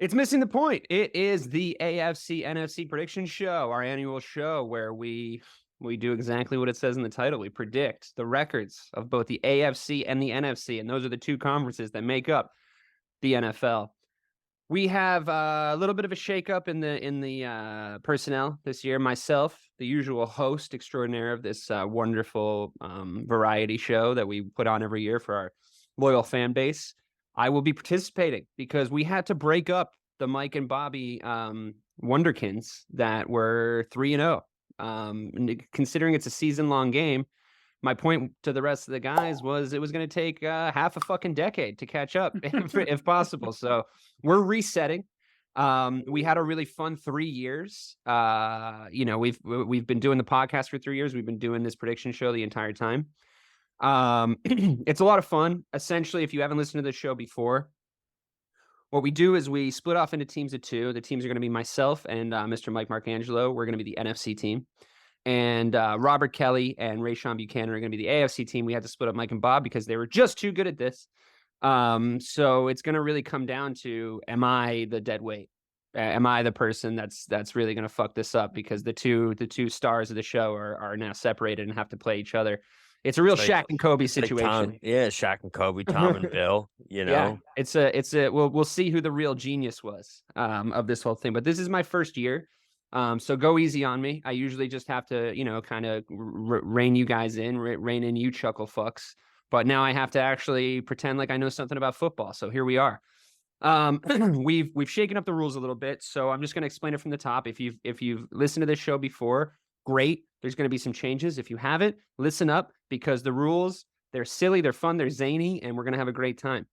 It's missing the point. It is the AFC NFC prediction show, our annual show where we do exactly what it says in the title. We predict the records of both the AFC and the NFC, and those are the two conferences that make up the NFL. We have a little bit of a shakeup in the personnel this year. Myself, the usual host extraordinaire of this wonderful variety show that we put on every year for our loyal fan base, I will be participating because we had to break up the Mike and Bobby Wonderkins that were 3-0. Considering it's a season-long game, my point to the rest of the guys was it was going to take half a fucking decade to catch up if possible. So we're resetting. We had a really fun 3 years. We've been doing the podcast for 3 years. We've been doing this prediction show the entire time. It's a lot of fun. Essentially, if you haven't listened to the show before, what we do is we split off into teams of two. The teams are going to be myself and Mr. Mike Marcangelo. We're going to be the NFC team. And Robert Kelly and Rayshawn Buchanan are going to be the AFC team. We had to split up Mike and Bob because they were just too good at this. So it's going to really come down to, am I the dead weight? Am I the person that's really going to fuck this up? Because the two stars of the show are now separated and have to play each other. It's a real Shaq and Kobe situation. Shaq and Kobe, Tom and Bill. Yeah, it's a. We'll see who the real genius was of this whole thing. But this is my first year. So go easy on me. I usually just have to, kind of rein you guys in, rein in you chuckle fucks. But now I have to actually pretend like I know something about football. So here we are. We've shaken up the rules a little bit. So I'm just going to explain it from the top. If you've listened to this show before, great. There's going to be some changes. If you haven't, listen up because the rules, they're silly, they're fun, they're zany, and we're going to have a great time.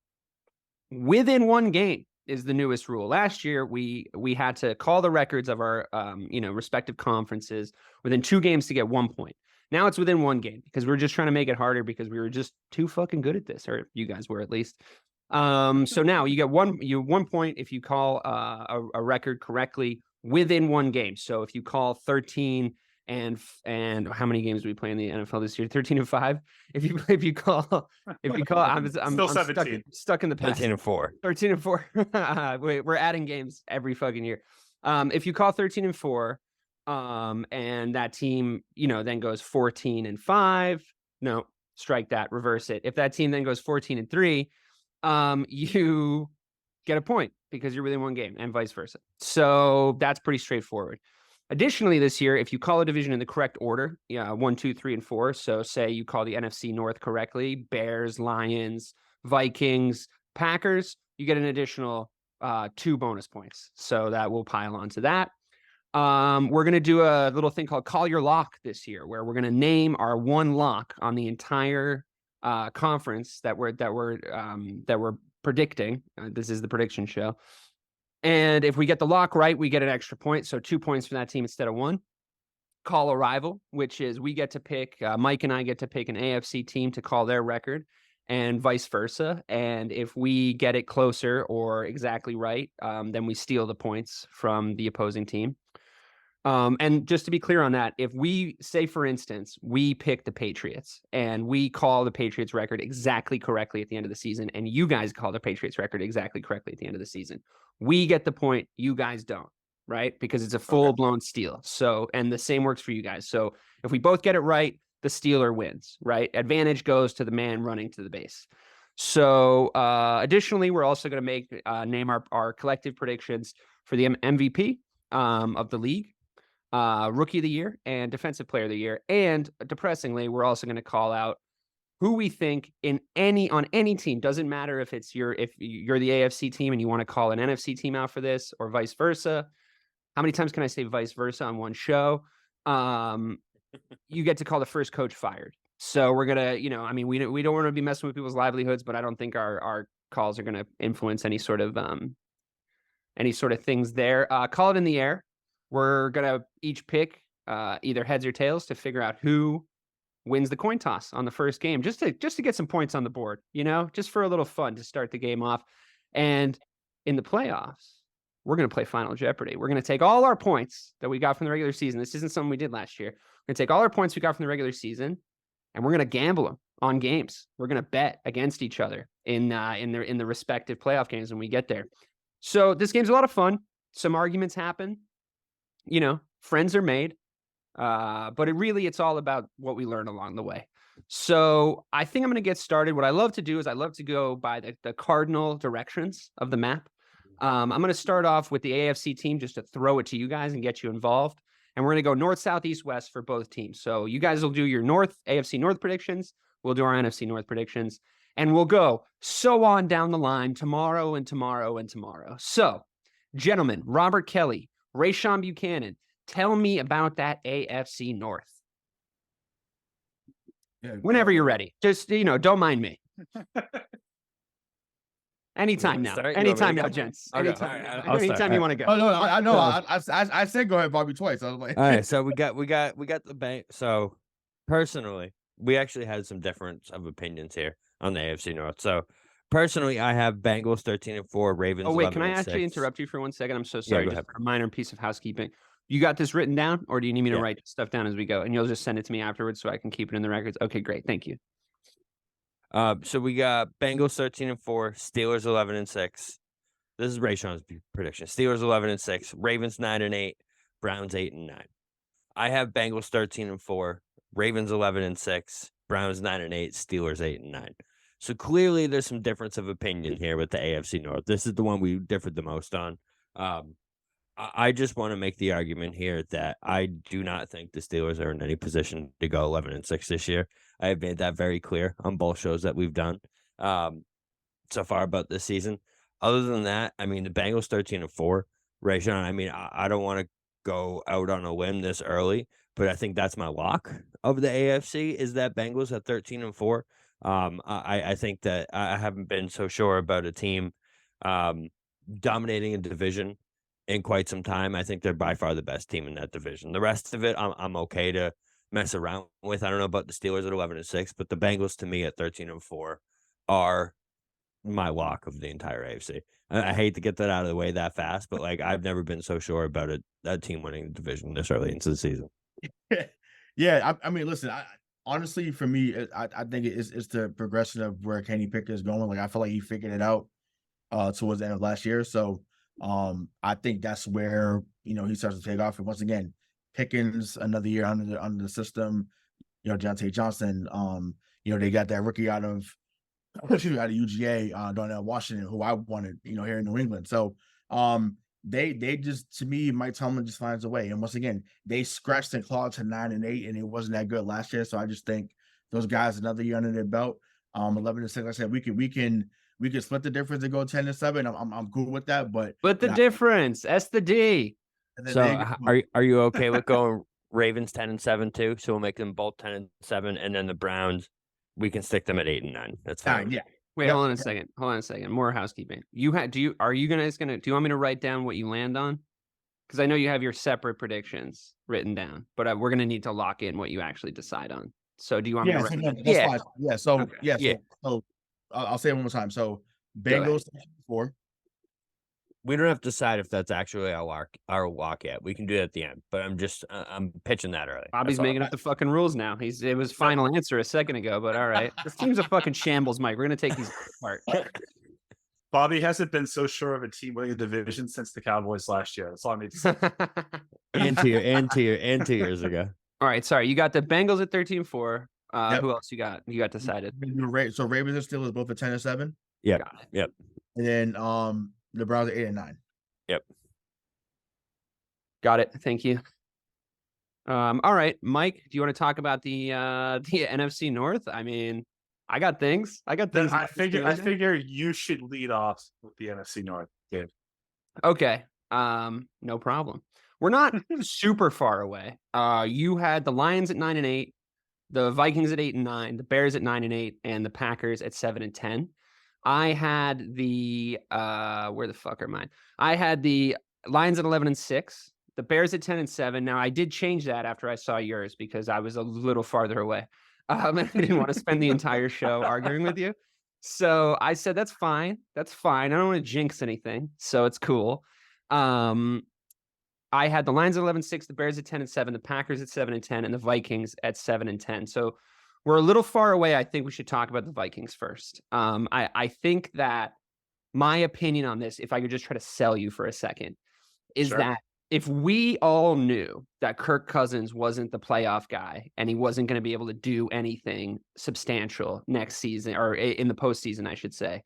Within one game is the newest rule. Last year, we had to call the records of our respective conferences within 2 games to get 1 point. Now it's within 1 game because we're just trying to make it harder because we were just too fucking good at this, or you guys were at least. So now you get 1 point if you call a record correctly within 1 game. So if you call 13 and how many games do we play in the NFL this year? 13-5. If you call, I'm still 17. Stuck in the past. 13-4. 13-4. We're adding games every fucking year. If you call 13-4, and that team, then goes 14-5. No, strike that, reverse it. If that team then goes 14-3, you get a point because you're within 1 game and vice versa. So that's pretty straightforward. Additionally, this year, if you call a division in the correct order, 1, 2, 3, and 4. So say you call the NFC North correctly, Bears, Lions, Vikings, Packers, you get an additional 2 bonus points. So that will pile onto that. We're going to do a little thing called Call Your Lock this year, where we're going to name our one lock on the entire conference that we're predicting. This is the prediction show. And if we get the lock right, we get an extra point. So 2 points for that team instead of 1. Call a rival, which is we get to pick, Mike and I get to pick an AFC team to call their record and vice versa. And if we get it closer or exactly right, then we steal the points from the opposing team. And just to be clear on that, if we say, for instance, we pick the Patriots and we call the Patriots record exactly correctly at the end of the season, and you guys call the Patriots record exactly correctly at the end of the season, we get the point. You guys don't, right? Because it's a full-blown steal. So, and the same works for you guys. So if we both get it right, the stealer wins, right? Advantage goes to the man running to the base. So additionally, we're also going to name our collective predictions for the MVP of the league, Rookie of the Year, and Defensive Player of the Year. And depressingly, we're also going to call out who we think on any team. Doesn't matter if you're the AFC team and you want to call an NFC team out for this, or vice versa. How many times can I say vice versa on one show? You get to call the first coach fired. So we're gonna, we don't want to be messing with people's livelihoods, but I don't think our calls are going to influence any sort of things there. Call it in the air. We're gonna each pick either heads or tails to figure out who wins the coin toss on the first game, just to get some points on the board, just for a little fun to start the game off. And in the playoffs, we're going to play Final Jeopardy. We're going to take all our points that we got from the regular season. This isn't something we did last year. We're going to take all our points we got from the regular season, and we're going to gamble them on games. We're going to bet against each other in the respective playoff games when we get there. So this game's a lot of fun. Some arguments happen. Friends are made. But it's all about what we learn along the way. So I think I'm going to get started. What I love to do is I love to go by the cardinal directions of the map. I'm going to start off with the AFC team just to throw it to you guys and get you involved. And we're going to go north, south, east, west for both teams. So you guys will do your AFC North predictions. We'll do our NFC North predictions. And we'll go so on down the line tomorrow and tomorrow and tomorrow. So, gentlemen, Robert Kelly, Rayshawn Buchanan, tell me about that AFC North. Yeah, Whenever you're ready. Just, don't mind me. Anytime now. Anytime now, gents. Okay, Anytime. all right, I'll start. Anytime you want to go. Oh no, I know. I said go ahead, Bobby, twice. I was like, All right, so we got the bank. So personally, we actually had some difference of opinions here on the AFC North. So personally, I have Bengals 13-4, Ravens. Oh wait, can I 11-6. actually interrupt you for 1 second? I'm so sorry. go Just ahead. a minor piece of housekeeping. You got this written down, or do you need me to Yeah. write stuff down as we go? And you'll just send it to me afterwards so I can keep it in the records. Okay, great. Thank you. So we got Bengals 13-4, Steelers 11-6. This is Rayshawn's prediction. Steelers 11-6, Ravens 9-8, Browns 8-9. I have Bengals 13-4, Ravens 11-6, Browns 9-8, Steelers 8-9. So clearly there's some difference of opinion here with the AFC North. This is the one we differed the most on. I just want to make the argument here that I do not think the Steelers are in any position to go 11-6 this year. I have made that very clear on both shows that we've done so far about this season. Other than that, I mean, the Bengals 13-4, Rayshawn, I mean, I don't want to go out on a limb this early, but I think that's my lock of the AFC is that Bengals at 13-4. I think that I haven't been so sure about a team dominating a division in quite some time. I think they're by far the best team in that division. The rest of it, I'm okay to mess around with. I don't know about the Steelers at 11-6, but the Bengals to me at 13-4 are my lock of the entire AFC. I hate to get that out of the way that fast, but I've never been so sure about that team winning the division this early into the season. yeah. I mean, listen. Honestly, for me, I think it's the progression of where Kenny Pickett is going. I feel like he figured it out towards the end of last year. So I think that's where he starts to take off. And once again, Pickens another year under the system. Deontay Johnson. They got that rookie out of UGA, Darnell Washington, who I wanted, here in New England. So they just, to me, Mike Tomlin just finds a way. And once again, they scratched and clawed to 9-8, and it wasn't that good last year. So I just think those guys another year under their belt. 11-6. Like I said, we can split the difference and go 10-7. I'm cool with that. But the difference, S the D. So are you okay with going Ravens 10-7 too? So we'll make them both 10-7, and then the Browns, we can stick them at 8-9. That's fine. Yeah. Wait, Yep. hold on a second. More housekeeping. Do you want me to write down what you land on? Because I know you have your separate predictions written down, but we're going to need to lock in what you actually decide on. So do you want me to write? That's fine. Yeah. So Okay. yeah. So I'll say it one more time. So Bengals 4. We don't have to decide if that's actually our walk yet. We can do it at the end, but I'm pitching that early. Bobby's making up the fucking rules now. It was final answer a second ago, but all right. This team's a fucking shambles, Mike. We're gonna take these apart. Bobby hasn't been so sure of a team winning a division since the Cowboys last year. That's all I need to say. and 2 years ago. All right, sorry. You got the Bengals at 13-4. Yep. Who else you got? You got decided. So Ravens and Steelers both at 10-7. Yeah. Got it. Yep. And then the Browns are 8-9. Yep. Got it. Thank you. All right, Mike, do you want to talk about the NFC North? I mean, I got things. Then I figure you should lead off with the NFC North, Dave. Okay. No problem. We're not super far away. You had the Lions at 9-8, the Vikings at 8-9, the Bears at 9-8, and the Packers at 7-10. I had the where the fuck are mine? I had the Lions at 11-6, the Bears at 10-7. Now I did change that after I saw yours because I was a little farther away. And I didn't want to spend the entire show arguing with you. So I said that's fine. That's fine. I don't want to jinx anything. So it's cool. I had the Lions at 11-6, the Bears at 10-7, the Packers at 7-10, and the Vikings at 7-10. So we're a little far away. I think we should talk about the Vikings first. I think that my opinion on this, if I could just try to sell you for a second, is Sure. that if we all knew that Kirk Cousins wasn't the playoff guy and he wasn't going to be able to do anything substantial next season, or in the postseason, I should say,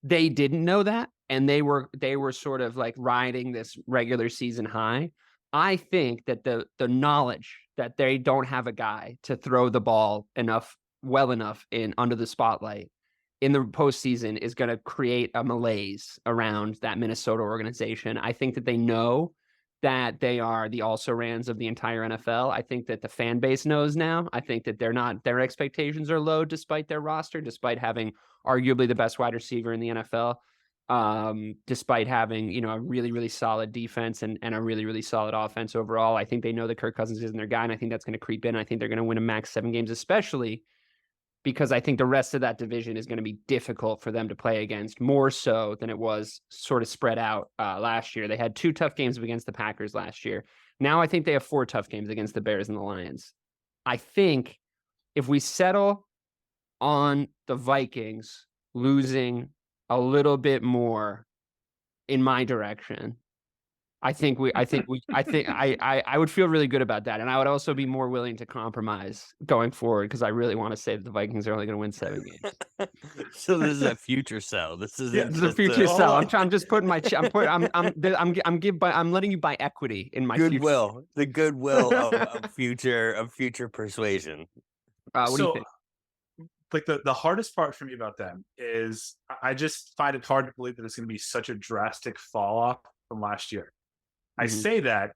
they didn't know that, and they were sort of like riding this regular season high. I think that the knowledge that they don't have a guy to throw the ball well enough in under the spotlight in the postseason is going to create a malaise around that Minnesota organization. I think that they know that they are the also-rans of the entire NFL. I think that the fan base knows now. I think that their expectations are low despite their roster, despite having arguably the best wide receiver in the NFL, despite having, a really, really solid defense and a really, really solid offense overall. I think they know that Kirk Cousins isn't their guy, and I think that's going to creep in. I think they're going to win a max 7 games, especially because I think the rest of that division is going to be difficult for them to play against, more so than it was sort of spread out last year. They had 2 tough games against the Packers last year. Now I think they have 4 tough games against the Bears and the Lions. I think if we settle on the Vikings losing a little bit more in my direction, I would feel really good about that. And I would also be more willing to compromise going forward, because I really want to say that the Vikings are only going to win 7 games. So this is a future sell. This is a future sell. I'm just putting my I'm letting you buy equity in my goodwill. future. The goodwill of future persuasion. What do you think? Like the hardest part for me about them is I just find it hard to believe that it's going to be such a drastic fall off from last year. I say that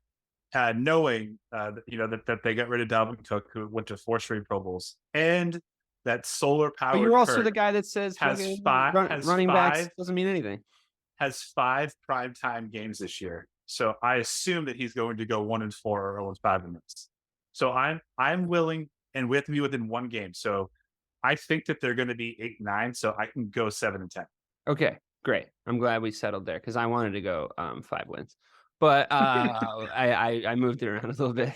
knowing that they got rid of Dalvin Cook, who went to 4 straight Pro Bowls, and that solar power. But you're also the guy that says running backs doesn't mean anything. Has 5 primetime games this year, so I assume that he's going to go 1-4 or 0-5 in this. So I'm willing, and we have to be within 1 game. So I think that they're going to be 8-9, so I can go 7-10. Okay, great. I'm glad we settled there, because I wanted to go 5 wins. But I moved it around a little bit.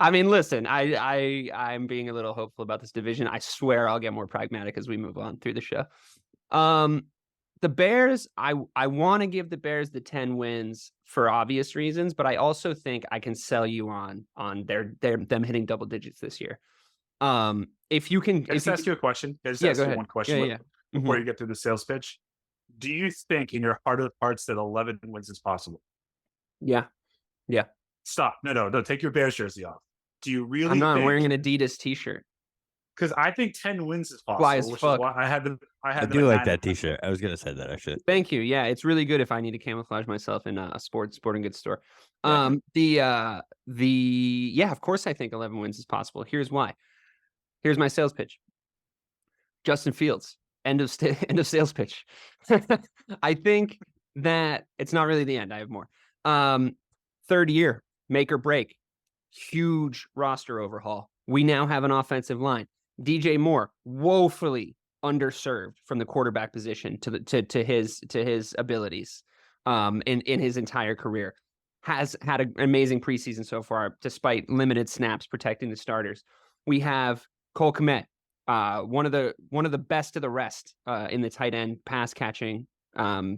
I mean, listen, I'm being a little hopeful about this division. I swear I'll get more pragmatic as we move on through the show. The Bears, I want to give the Bears the 10 wins for obvious reasons, but I also think I can sell you on them hitting double digits this year. If you can, Can I ask you a question? Go ahead. One question Yeah. before you get through the sales pitch. Do you think in your heart of hearts that 11 wins is possible? Yeah. Stop. No. Take your Bears jersey off. Do you really? I'm not wearing an Adidas t-shirt. Because I think 10 wins is possible. Fly as fuck. Is why I do like that t-shirt. I was going to say that, actually. Thank you. Yeah, it's really good if I need to camouflage myself in a sporting goods store. Yeah. Of course I think 11 wins is possible. Here's why. Here's my sales pitch. Justin Fields. End of sales pitch. I think that it's not really the end. I have more. 3rd year, make or break. Huge roster overhaul. We now have an offensive line. DJ Moore, woefully underserved from the quarterback position to his abilities in his entire career. Has had an amazing preseason so far, despite limited snaps protecting the starters. We have Cole Kmet, one of the best of the rest in the tight end pass catching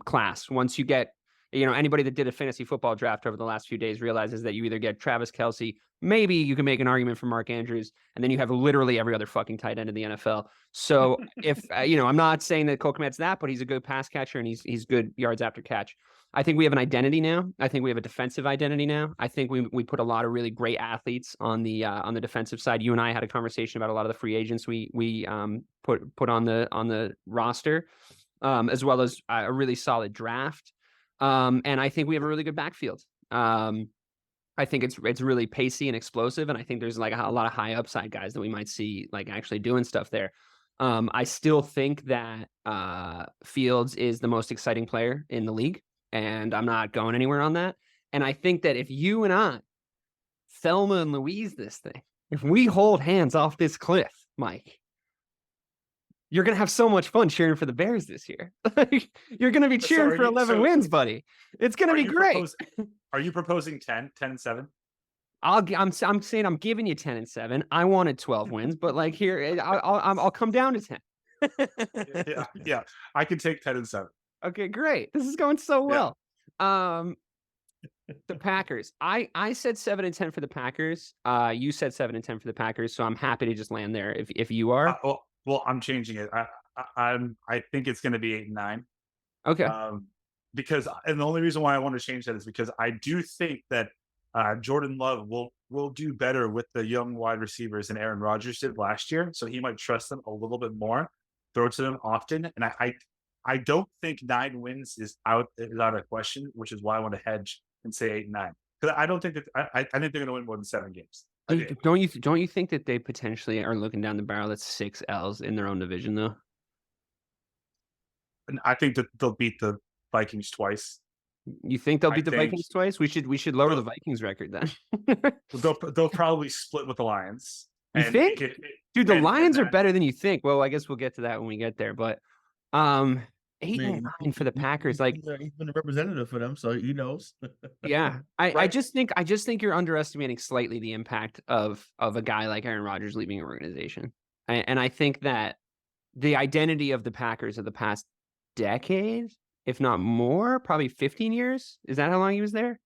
class. Once you get, anybody that did a fantasy football draft over the last few days realizes that you either get Travis Kelce, maybe you can make an argument for Mark Andrews, and then you have literally every other fucking tight end in the NFL. So if, I'm not saying that Cole Kmet's that, but he's a good pass catcher and he's good yards after catch. I think we have an identity now. I think we have a defensive identity now. I think we put a lot of really great athletes on the defensive side. You and I had a conversation about a lot of the free agents we put on the roster, as well as a really solid draft. And I think we have a really good backfield. I think it's really pacey and explosive, and I think there's like a lot of high upside guys that we might see like actually doing stuff there. I still think that Fields is the most exciting player in the league, and I'm not going anywhere on that. And I think that if you and I, Thelma and Louise this thing, if we hold hands off this cliff, Mike, you're going to have so much fun cheering for the Bears this year. You're going to be cheering for 11 wins, buddy. It's going to be great. Are you proposing 10-7? I'm saying I'm giving you 10-7. I wanted 12 wins, but like here, I'll come down to 10. Yeah. I can take 10-7. Okay, great. This is going so well. The Packers. I said 7-10 for the Packers. You said 7-10 for the Packers, so I'm happy to just land there if you are. Well, I'm changing it. I think it's going to be 8-9. Okay. Because and the only reason why I want to change that is because I do think that Jordan Love will do better with the young wide receivers than Aaron Rodgers did last year. So he might trust them a little bit more, throw to them often. And I don't think 9 wins is out of question, which is why I want to hedge and say 8-9. Because I don't think that I think they're going to win more than 7 games. Don't you think that they potentially are looking down the barrel at 6 L's in their own division though? And I think that they'll beat the Vikings twice. You think they'll beat the Vikings twice? We should lower the Vikings record then. They'll probably split with the Lions. You think? Dude, the Lions are better than you think. Well, I guess we'll get to that when we get there. But 8-9 for the Packers, like he's been a representative for them, so he knows. Yeah, I just think you're underestimating slightly the impact of a guy like Aaron Rodgers leaving your organization, and I think that the identity of the Packers of the past decade, if not more, probably 15 years. Is that how long he was there?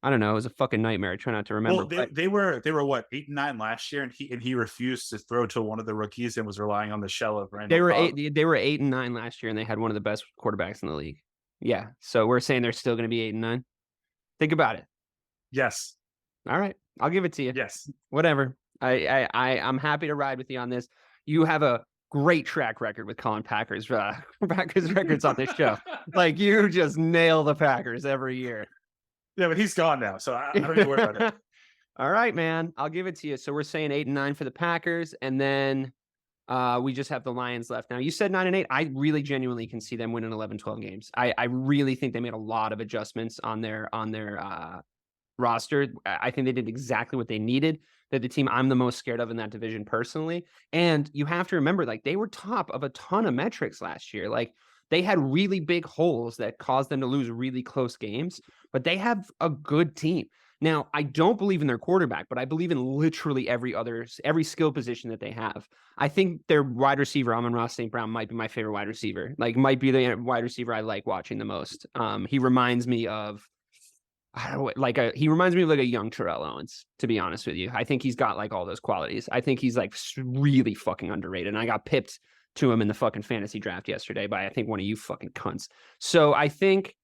I don't know. It was a fucking nightmare. I try not to remember. Well, they were what 8-9 last year, and he refused to throw to one of the rookies and was relying on the shell of Randall. They were 8-9 last year, and they had one of the best quarterbacks in the league. Yeah, so we're saying they're still going to be 8-9. Think about it. Yes. All right, I'll give it to you. Yes. Whatever. I'm happy to ride with you on this. You have a great track record with calling Packers records on this show. Like you just nail the Packers every year. Yeah, but he's gone now, so I don't need to worry about it. All right, man. I'll give it to you. So we're saying 8-9 for the Packers, and then we just have the Lions left. Now, you said 9-8. I really genuinely can see them winning 11-12 games. I really think they made a lot of adjustments on their roster. I think they did exactly what they needed. They're the team I'm the most scared of in that division personally. And you have to remember, like, they were top of a ton of metrics last year. Like, they had really big holes that caused them to lose really close games, but they have a good team. Now, I don't believe in their quarterback, but I believe in literally every skill position that they have. I think their wide receiver, Amon-Ra St. Brown, might be my favorite wide receiver. Like, might be the wide receiver I like watching the most. He reminds me of, he reminds me of like a young Terrell Owens, to be honest with you. I think he's got like all those qualities. I think he's like really fucking underrated. And I got pipped to him in the fucking fantasy draft yesterday by, I think, one of you fucking cunts. So I think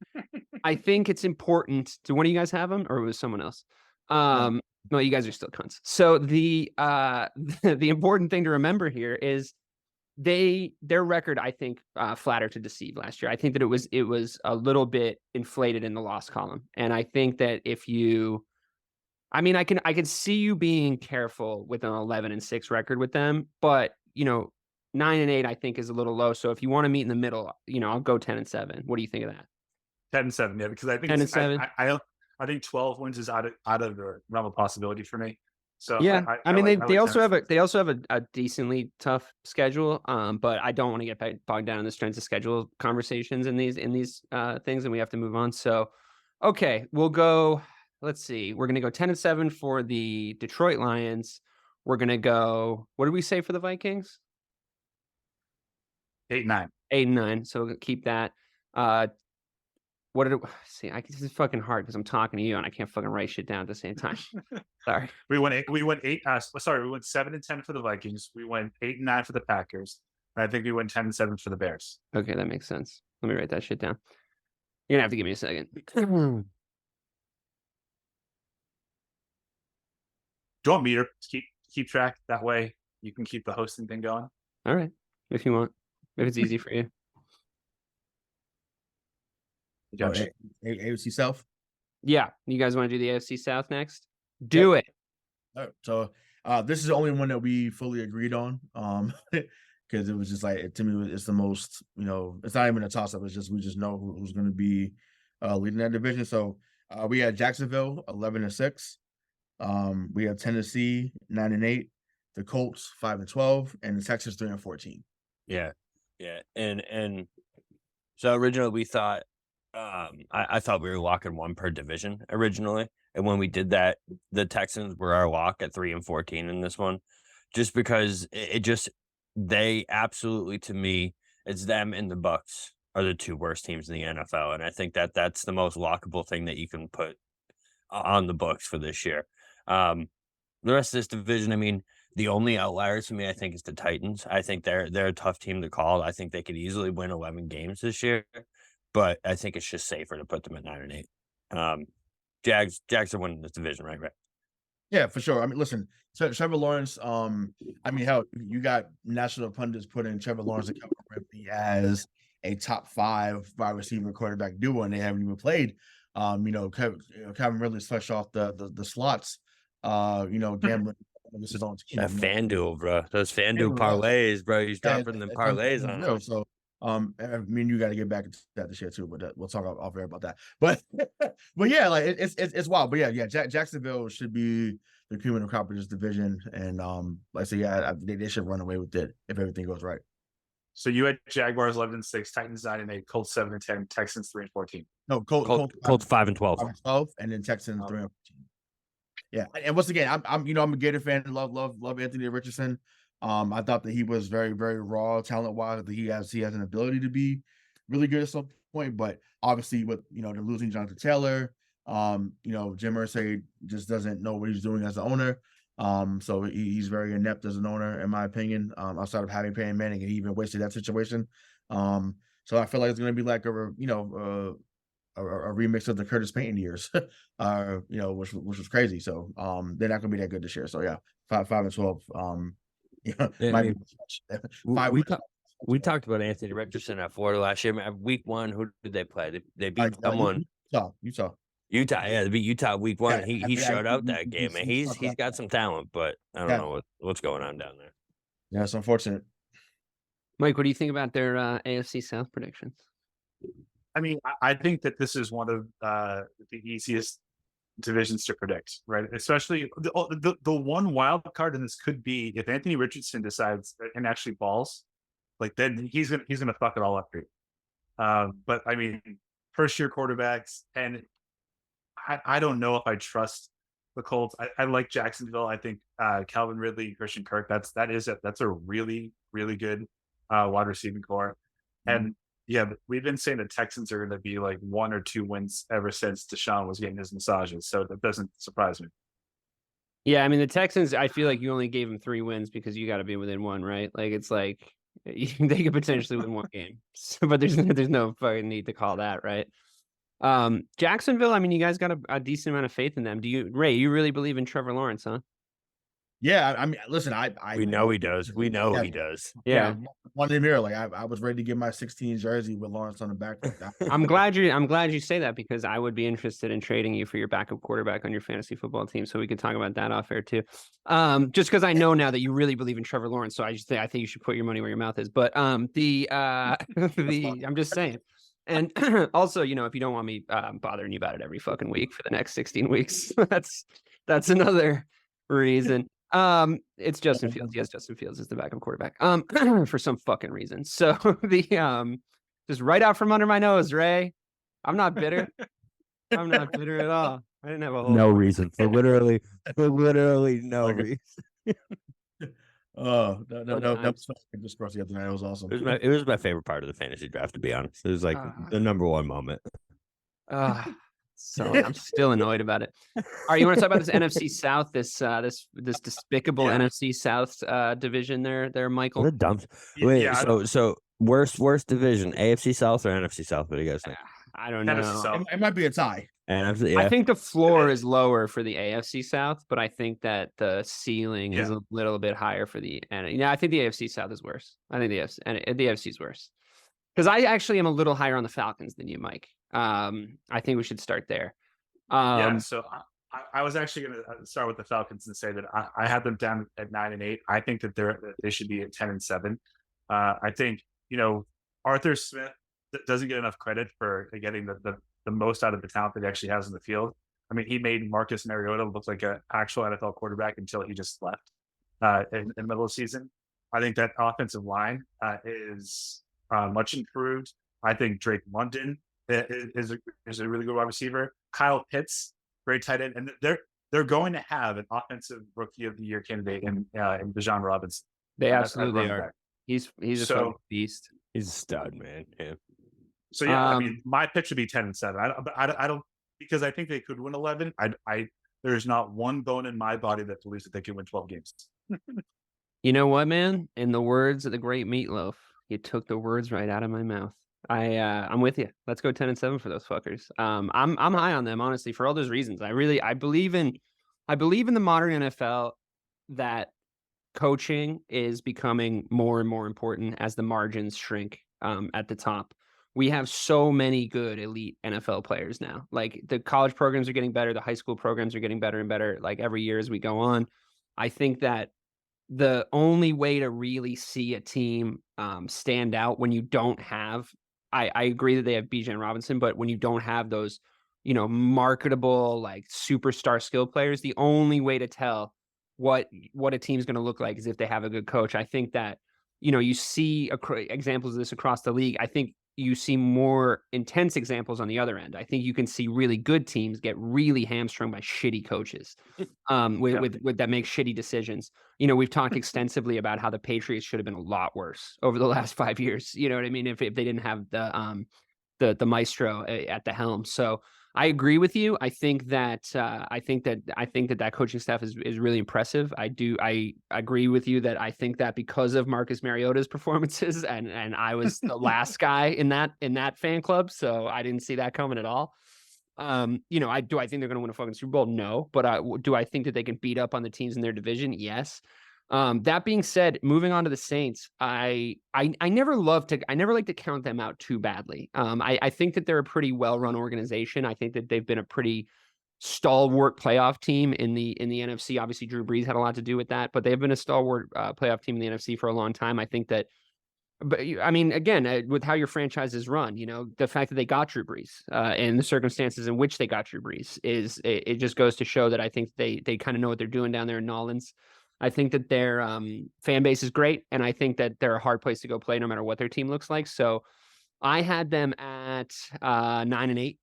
it's important. Do one of you guys have him, or was someone else? No, you guys are still cunts. So the important thing to remember here is their record, I think, flattered to deceive last year. I think that it was a little bit inflated in the loss column. And I think that I can see you being careful with an 11-6 record with them, but 9-8, I think, is a little low. So if you want to meet in the middle, I'll go 10-7. What do you think of that? 10-7, yeah, because I think 10-7. I think 12 wins is out of the realm of possibility for me. So yeah, they also have a decently tough schedule. But I don't want to get bogged down in the strengths of schedule conversations in these things, and we have to move on. So, okay, we'll go. Let's see. We're gonna go 10-7 for the Detroit Lions. We're gonna go. What did we say for the Vikings? 8-9. 8-9. So we'll keep that. What did it see? This is fucking hard because I'm talking to you and I can't fucking write shit down at the same time. Sorry. We went 7-10 for the Vikings. We went 8-9 for the Packers. And I think we went 10-7 for the Bears. Okay, that makes sense. Let me write that shit down. You're gonna have to give me a second. Do you want me to keep track? That way you can keep the hosting thing going. All right, if you want. If it's easy for you. Gotcha. AFC South? Yeah. You guys want to do the AFC South next? Do it. All right. So this is the only one that we fully agreed on. Because it was just like, to me, it's the most, it's not even a toss-up. It's just we just know who's going to be leading that division. So we had Jacksonville 11-6. We have Tennessee 9-8, the Colts 5-12, and the Texans 3-14. Yeah. Yeah, and so originally we thought, I thought we were locking one per division originally, and when we did that, the Texans were our lock at 3-14 in this one, just because they absolutely, to me, it's them and the Bucks are the 2 worst teams in the NFL, and I think that that's the most lockable thing that you can put on the books for this year. The rest of this division, I mean, the only outliers for me, I think, is the Titans. I think they're a tough team to call. I think they could easily win 11 games this year, but I think it's just safer to put them at 9-8. Jags are winning this division, right? Yeah, for sure. I mean, listen, Trevor Lawrence. I mean, hell, you got national pundits putting Trevor Lawrence and Calvin Ridley as a top 5 wide receiver quarterback duo, and they haven't even played. Calvin Ridley's fresh off the slots. Gambling this is on team. That FanDuel, bro. Those FanDuel parlays, bro. He's dropping them parlays on them. So, I mean, you got to get back into that this year too, but we'll talk off air about that. But yeah, like it's wild. But yeah, Jacksonville should be the cream of the crop of this division, and like I say, yeah, they should run away with it if everything goes right. So you had Jaguars 11-6, Titans 9-8, Colts 7-10, Texans 3-14. No, Colts 5-12, 5-12, and then Texans 3-14. Yeah, and once again, I'm a Gator fan. Love Anthony Richardson. I thought that he was very, very raw talent wise. That he has an ability to be really good at some point, but obviously with they're losing Jonathan Taylor. Jim Irsay just doesn't know what he's doing as an owner. So he's very inept as an owner, in my opinion. Outside of having Peyton Manning, and he even wasted that situation. So I feel like it's going to be like a remix of the Curtis Payton years, which was crazy. So they're not going to be that good this year. So yeah, 5-12. We talked about Anthony Richardson at Florida last year. Week 1, who did they play? They beat someone. Utah. Yeah, they beat Utah week 1. Yeah, he showed out that game, and he's got some talent, but I don't know what's going on down there. Yeah, it's unfortunate. Mike, what do you think about their AFC South predictions? I mean, I think that this is one of the easiest divisions to predict, right? Especially the one wild card in this could be if Anthony Richardson decides and actually balls, like then he's gonna fuck it all up for you. But I mean, first year quarterbacks, and I don't know if I trust the Colts. I like Jacksonville. I think Calvin Ridley, Christian Kirk. That's a really, really good wide receiving core. And yeah, we've been saying the Texans are going to be like 1 or 2 wins ever since Deshaun was getting his massages. So that doesn't surprise me. Yeah, I mean, the Texans, I feel like you only gave them 3 wins because you got to be within 1, right? Like, it's like they could potentially win 1 game. So, but there's no fucking need to call that, right? Jacksonville, I mean, you guys got a decent amount of faith in them. Ray, you really believe in Trevor Lawrence, huh? Yeah, I mean, listen, we know he does. We know he does. Yeah. One in here, like I was ready to get my 16 jersey with Lawrence on the back. I'm glad you say that, because I would be interested in trading you for your backup quarterback on your fantasy football team, so we can talk about that off air too. Just because I know now that you really believe in Trevor Lawrence, so I think you should put your money where your mouth is. But I'm just saying. And also, if you don't want me bothering you about it every fucking week for the next 16 weeks, that's another reason. It's Justin Fields. Yes, Justin Fields is the backup quarterback. For some fucking reason. So just right out from under my nose, Ray. I'm not bitter. I'm not bitter at all. I didn't have a whole reason for literally no reason. Oh no! That was just across the other night. It was awesome. It was my favorite part of the fantasy draft, to be honest. It was like the number 1 moment. So I'm still annoyed about it. All right, you want to talk about this NFC South, this despicable NFC South division there, Michael? What a dump. Wait, so worst division, AFC South or NFC South? What do you guys think? I don't know. It might be a tie. NFC, yeah. I think the floor is lower for the AFC South, but I think that the ceiling is a little bit higher for the. And I think the AFC South is worse. I think the AFC is worse, because I actually am a little higher on the Falcons than you, Mike. I think we should start there. So I was actually going to start with the Falcons and say that I had them down at 9-8. I think that they should be at 10-7. I think Arthur Smith doesn't get enough credit for getting the most out of the talent that he actually has in the field. I mean, he made Marcus Mariota look like an actual NFL quarterback until he just left in the middle of the season. I think that offensive line is much improved. I think Drake London is a really good wide receiver. Kyle Pitts, great tight end, and they're going to have an offensive rookie of the year candidate in Bijan Robinson. They absolutely are. He's a beast. He's a stud, man. Yeah. So yeah, I mean, my pitch would be 10-7. I don't, because I think they could win 11. There's not one bone in my body that believes that they can win 12 games. You know what, man? In the words of the great Meatloaf, you took the words right out of my mouth. I'm with you. Let's go 10-7 for those fuckers. I'm high on them, honestly, for all those reasons. I believe in the modern NFL that coaching is becoming more and more important as the margins shrink at the top. We have so many good elite NFL players now. Like the college programs are getting better, the high school programs are getting better and better, like every year as we go on. I think that the only way to really see a team stand out when you don't have, I agree that they have Bijan Robinson, but when you don't have those, marketable, like superstar skill players, the only way to tell what a team's going to look like is if they have a good coach. I think that, you see examples of this across the league. I think you see more intense examples on the other end. I think you can see really good teams get really hamstrung by shitty coaches with that make shitty decisions. We've talked extensively about how the Patriots should have been a lot worse over the last 5 years. You know what I mean? If they didn't have the maestro at the helm. So I agree with you. I think that that coaching staff is really impressive. I agree with you that I think that because of Marcus Mariota's performances, and I was the last guy in that fan club, so I didn't see that coming at all. I think they're going to win a fucking Super Bowl? No, but do I think that they can beat up on the teams in their division? Yes. That being said, moving on to the Saints, I never like to count them out too badly. I think that they're a pretty well-run organization. I think that they've been a pretty stalwart playoff team in the NFC. Obviously, Drew Brees had a lot to do with that, but they've been a stalwart playoff team in the NFC for a long time. I think that, but I mean, again, with how your franchise is run, the fact that they got Drew Brees and the circumstances in which they got Drew Brees it just goes to show that I think they kind of know what they're doing down there in Nolans. I think that their fan base is great, and I think that they're a hard place to go play no matter what their team looks like. So I had them at 9-8,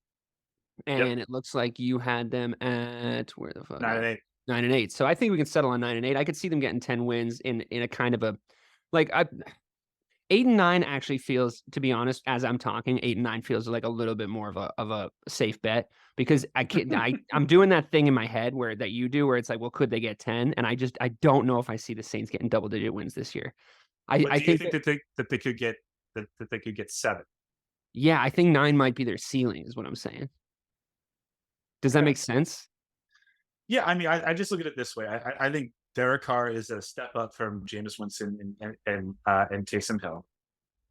and it looks like you had them at where the fuck 9-8. 9-8. So I think we can settle on 9-8. I could see them getting 10 wins in a kind of a 8-9 actually feels, to be honest, as I'm talking, 8-9 feels like a little bit more of a safe bet, because I'm doing that thing in my head where you do, where it's like, well, could they get 10? And I don't know if I see the Saints getting double-digit wins this year. I think that they could get 7. Yeah, I think 9 might be their ceiling, is what I'm saying. Does that make sense? Yeah, I mean, I just look at it this way. I think Derek Carr is a step up from Jameis Winston and Taysom Hill.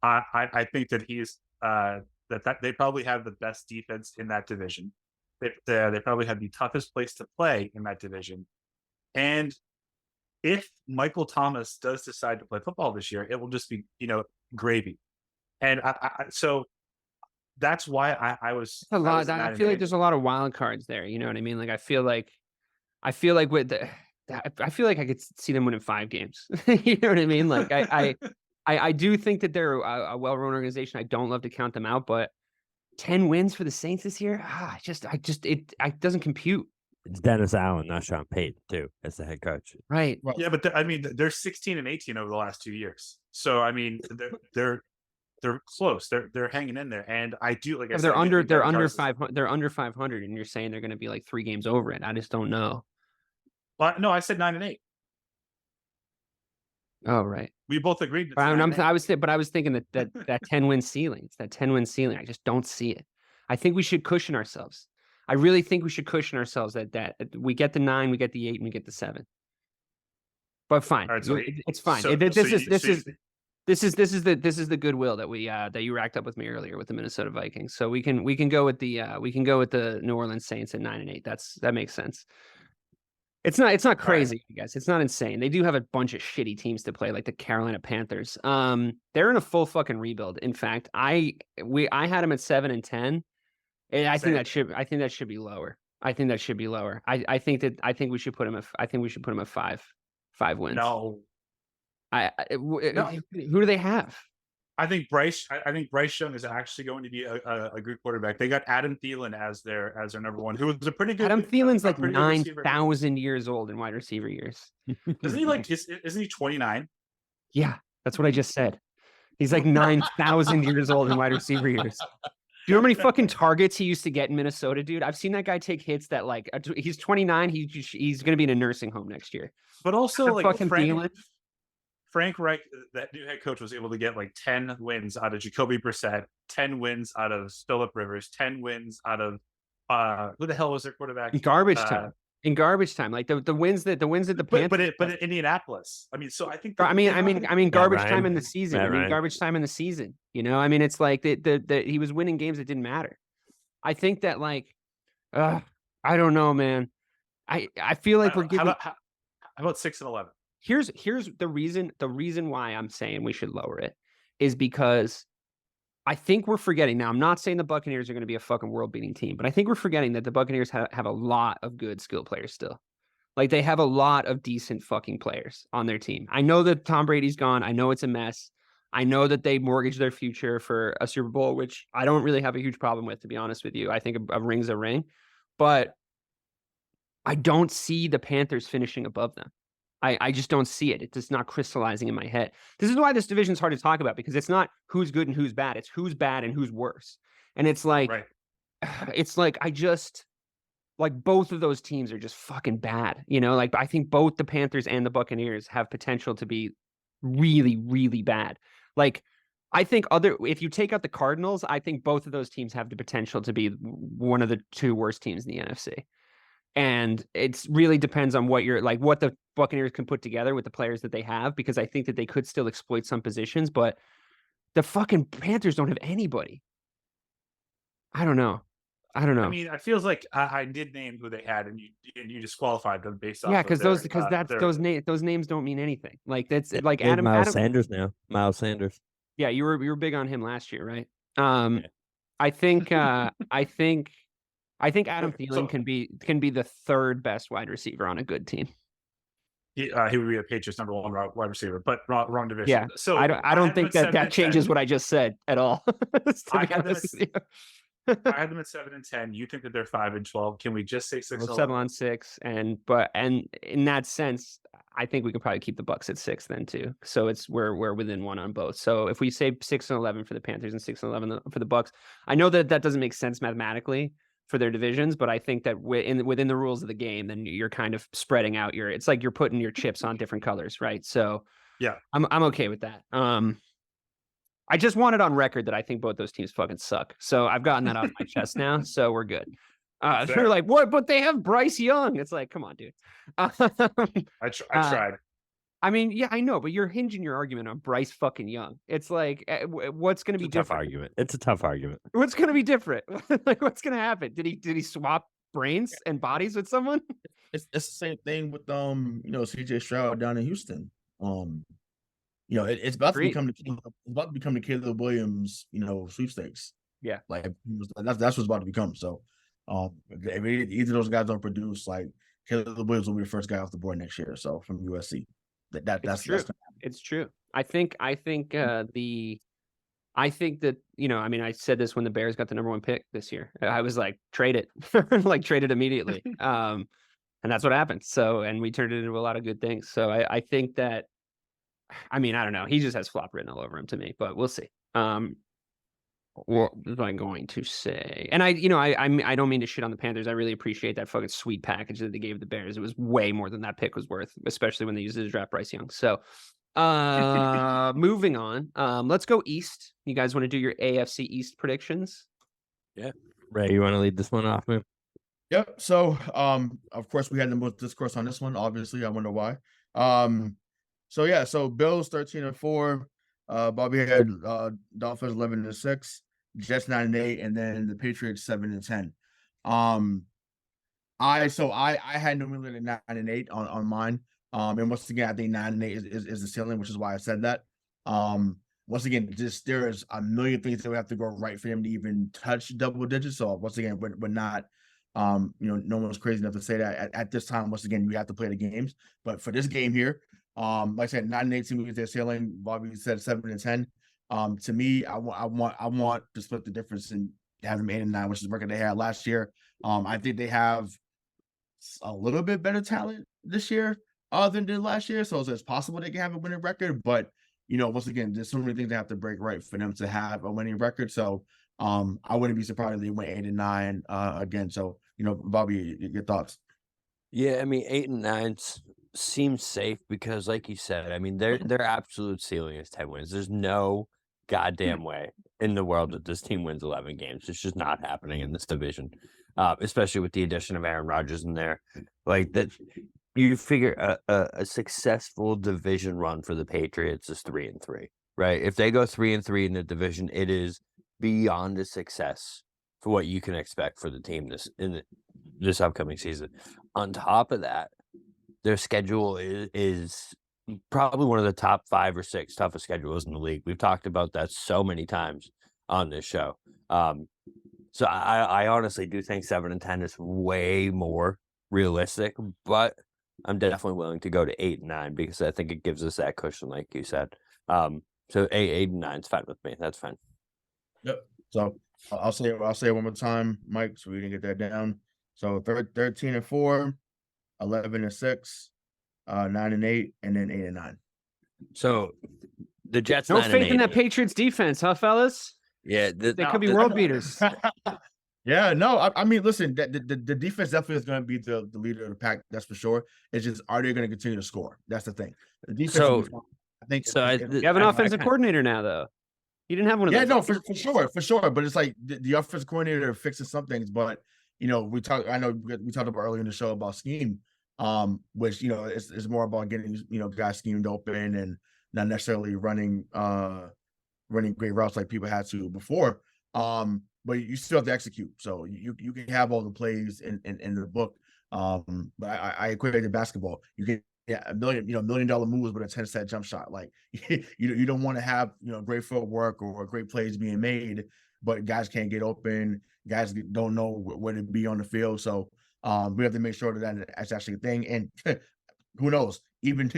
I think that he's that they probably have the best defense in that division. They probably have the toughest place to play in that division. And if Michael Thomas does decide to play football this year, it will just be gravy. And so that's why I was a lot. I feel like there's a lot of wild cards there. You know what I mean? Like I feel like I feel like I could see them winning 5 games. You know what I mean? Like I do think that they're a well-run organization. I don't love to count them out, but 10 wins for the Saints this year, it doesn't compute. It's Dennis Allen, not Sean Payton, too, as the head coach. Right. Well, yeah, but they're 16 and 18 over the last 2 years. So I mean, they're close. They're hanging in there, and I do like. They're under 500. They're under 500, and you're saying they're going to be like 3 games over it. I just don't know. Well, no, I said 9-8. Oh, right. We both agreed. I was thinking that 10-win ceiling. It's that 10-win ceiling. I just don't see it. I think we should cushion ourselves. I really think we should cushion ourselves that we get the 9, we get the 8, and we get the 7. But fine, right, so it's fine. So, this is the goodwill that that you racked up with me earlier with the Minnesota Vikings. So we can go with the New Orleans Saints at 9-8. That makes sense. It's not crazy, I guess. It's not insane. They do have a bunch of shitty teams to play, like the Carolina Panthers. They're in a full fucking rebuild. In fact, I had them at 7-10, and I think that should be lower. I think we should put them at 5 wins. No. Who do they have? I think Bryce Young is actually going to be a good quarterback. They got Adam Thielen as their number 1, who was a pretty good. Adam Thielen's like 9,000 years old in wide receiver years. Isn't he isn't he 29? Yeah, that's what I just said. He's like 9,000 years old in wide receiver years. Do you know how many fucking targets he used to get in Minnesota, dude? I've seen that guy take hits that like he's 29. He's going to be in a nursing home next year. But also, like fucking Frank Reich, that new head coach, was able to get like 10 wins out of Jacoby Brissett, 10 wins out of Phillip Rivers, 10 wins out of who the hell was their quarterback? In garbage time, like the wins that the Panthers. But in Indianapolis, I mean, so I think. I mean, garbage Ryan. time in the season. Matt I mean, Ryan. garbage time in the season. You know, I mean, it's like the he was winning games that didn't matter. I think that like, I don't know, man. I feel like we're giving. How about 6-11? Here's the reason. The reason why I'm saying we should lower it is because I think we're forgetting. Now, I'm not saying the Buccaneers are going to be a fucking world-beating team, but I think we're forgetting that the Buccaneers have a lot of good skill players still. Like, they have a lot of decent fucking players on their team. I know that Tom Brady's gone. I know it's a mess. I know that they mortgaged their future for a Super Bowl, which I don't really have a huge problem with, to be honest with you. I think a ring's a ring. But I don't see the Panthers finishing above them. I just don't see it. It's just not crystallizing in my head. This is why this division is hard to talk about, because it's not who's good and who's bad. It's who's bad and who's worse. And it's like, it's like, both of those teams are just fucking bad. You know, like I think both the Panthers and the Buccaneers have potential to be really, really bad. Like I think if you take out the Cardinals, I think both of those teams have the potential to be one of the two worst teams in the NFC. And it really depends on what the Buccaneers can put together with the players that they have, because I think that they could still exploit some positions, but the fucking Panthers don't have anybody. I don't know. I mean, it feels like I did name who they had, and you disqualified them based off. Yeah, because those names don't mean anything. Like that's like Miles Sanders now. Miles Sanders. Yeah, you were big on him last year, right? I think Adam Thielen can be the third best wide receiver on a good team. He would be a Patriots #1 wide receiver, but wrong division. Yeah, so I don't think that changes what I just said at all. I had them at 7-10. You think that they're 5-12? Can we just say 6-11? 7-6, and in that sense, I think we could probably keep the Bucs at 6 then too. So we're within one on both. So if we say 6-11 for the Panthers and 6-11 for the Bucs, I know that doesn't make sense mathematically for their divisions, but I think that within the rules of the game, then you're kind of spreading out it's like you're putting your chips on different colors, right? So yeah, I'm okay with that. I just want it on record that I think both those teams fucking suck. So I've gotten that off my chest now, so we're good. They're like, what? But they have Bryce Young. It's like, come on, dude. I tried. I mean, yeah, I know, but you're hinging your argument on Bryce fucking Young. It's like, what's going to be different? Tough argument. It's a tough argument. What's going to be different? Like, what's going to happen? Did he swap brains and bodies with someone? It's the same thing with CJ Stroud down in Houston. It's about to become the Caleb Williams, sweepstakes. Yeah, like that's what's about to become. So, if either of those guys don't produce, like Caleb Williams will be the first guy off the board next year. So from USC, that's true. It's true. I think that I said this when the Bears got the #1 pick this year. I was like, trade it, trade it immediately. And that's what happened. So, and we turned it into a lot of good things. So I think that. I mean, I don't know. He just has flop written all over him to me, but we'll see. What was I going to say? And I don't mean to shit on the Panthers. I really appreciate that fucking sweet package that they gave the Bears. It was way more than that pick was worth, especially when they used it to draft Bryce Young. So, moving on. Let's go East. You guys want to do your AFC East predictions? Yeah. Ray, you want to lead this one off, man? Yep. So, of course, we had the most discourse on this one. Obviously, I wonder why. So Bills 13-4, Bobby had Dolphins 11-6, Jets 9-8, and then the Patriots 7-10. I had New England at 9-8 on mine. And once again, I think 9-8 is the ceiling, which is why I said that. Once again, there is a million things that we have to go right for them to even touch double digits. So once again, we're not. No one's crazy enough to say that at this time. Once again, we have to play the games. But for this game here, like I said, 9-8 to me is their ceiling. Bobby said 7-10. To me, I want to split the difference and have them 8-9, which is the record they had last year. I think they have a little bit better talent this year than did last year. So it's possible they can have a winning record, but once again, there's so many things that have to break right for them to have a winning record. So I wouldn't be surprised if they went 8-9 again. So, Bobby, your thoughts? Yeah, I mean, 8-9 seems safe because, like you said, I mean, their absolute ceiling is 10 wins. There's no goddamn way in the world that this team wins 11 games. It's just not happening in this division, especially with the addition of Aaron Rodgers in there. Like that, you figure a successful division run for the Patriots is 3-3, right? If they go 3-3 in the division, it is beyond a success for what you can expect for the team this upcoming season. On top of that, their schedule is probably one of the top 5 or 6 toughest schedules in the league. We've talked about that so many times on this show. So I honestly do think 7-10 is way more realistic, but I'm definitely willing to go to 8-9 because I think it gives us that cushion, like you said. So 8-9 is fine with me. That's fine. Yep. So I'll say it one more time, Mike, so we didn't get that down. So 13-4, 11-6, 9-8, and then 8-9. So the Jets. No faith in that Patriots defense, huh, fellas? Yeah, They could be world beaters. Yeah, no, I mean, listen, the defense definitely is going to be the leader of the pack. That's for sure. It's just, are they going to continue to score? That's the thing. The defense. So, I think. You have an offensive coordinator now, though. You didn't have one of those. Yeah, no, for sure. But it's like the offensive coordinator fixes some things, but we talked about earlier in the show about scheme, which it's more about getting guys schemed open and not necessarily running great routes like people had to before. But you still have to execute. So you can have all the plays in the book. But I equate it to basketball. You can $1 million moves, but a 10-step jump shot. Like you don't want to have great footwork or great plays being made, but guys can't get open. Guys don't know where to be on the field. So we have to make sure that that's actually a thing. And who knows? Even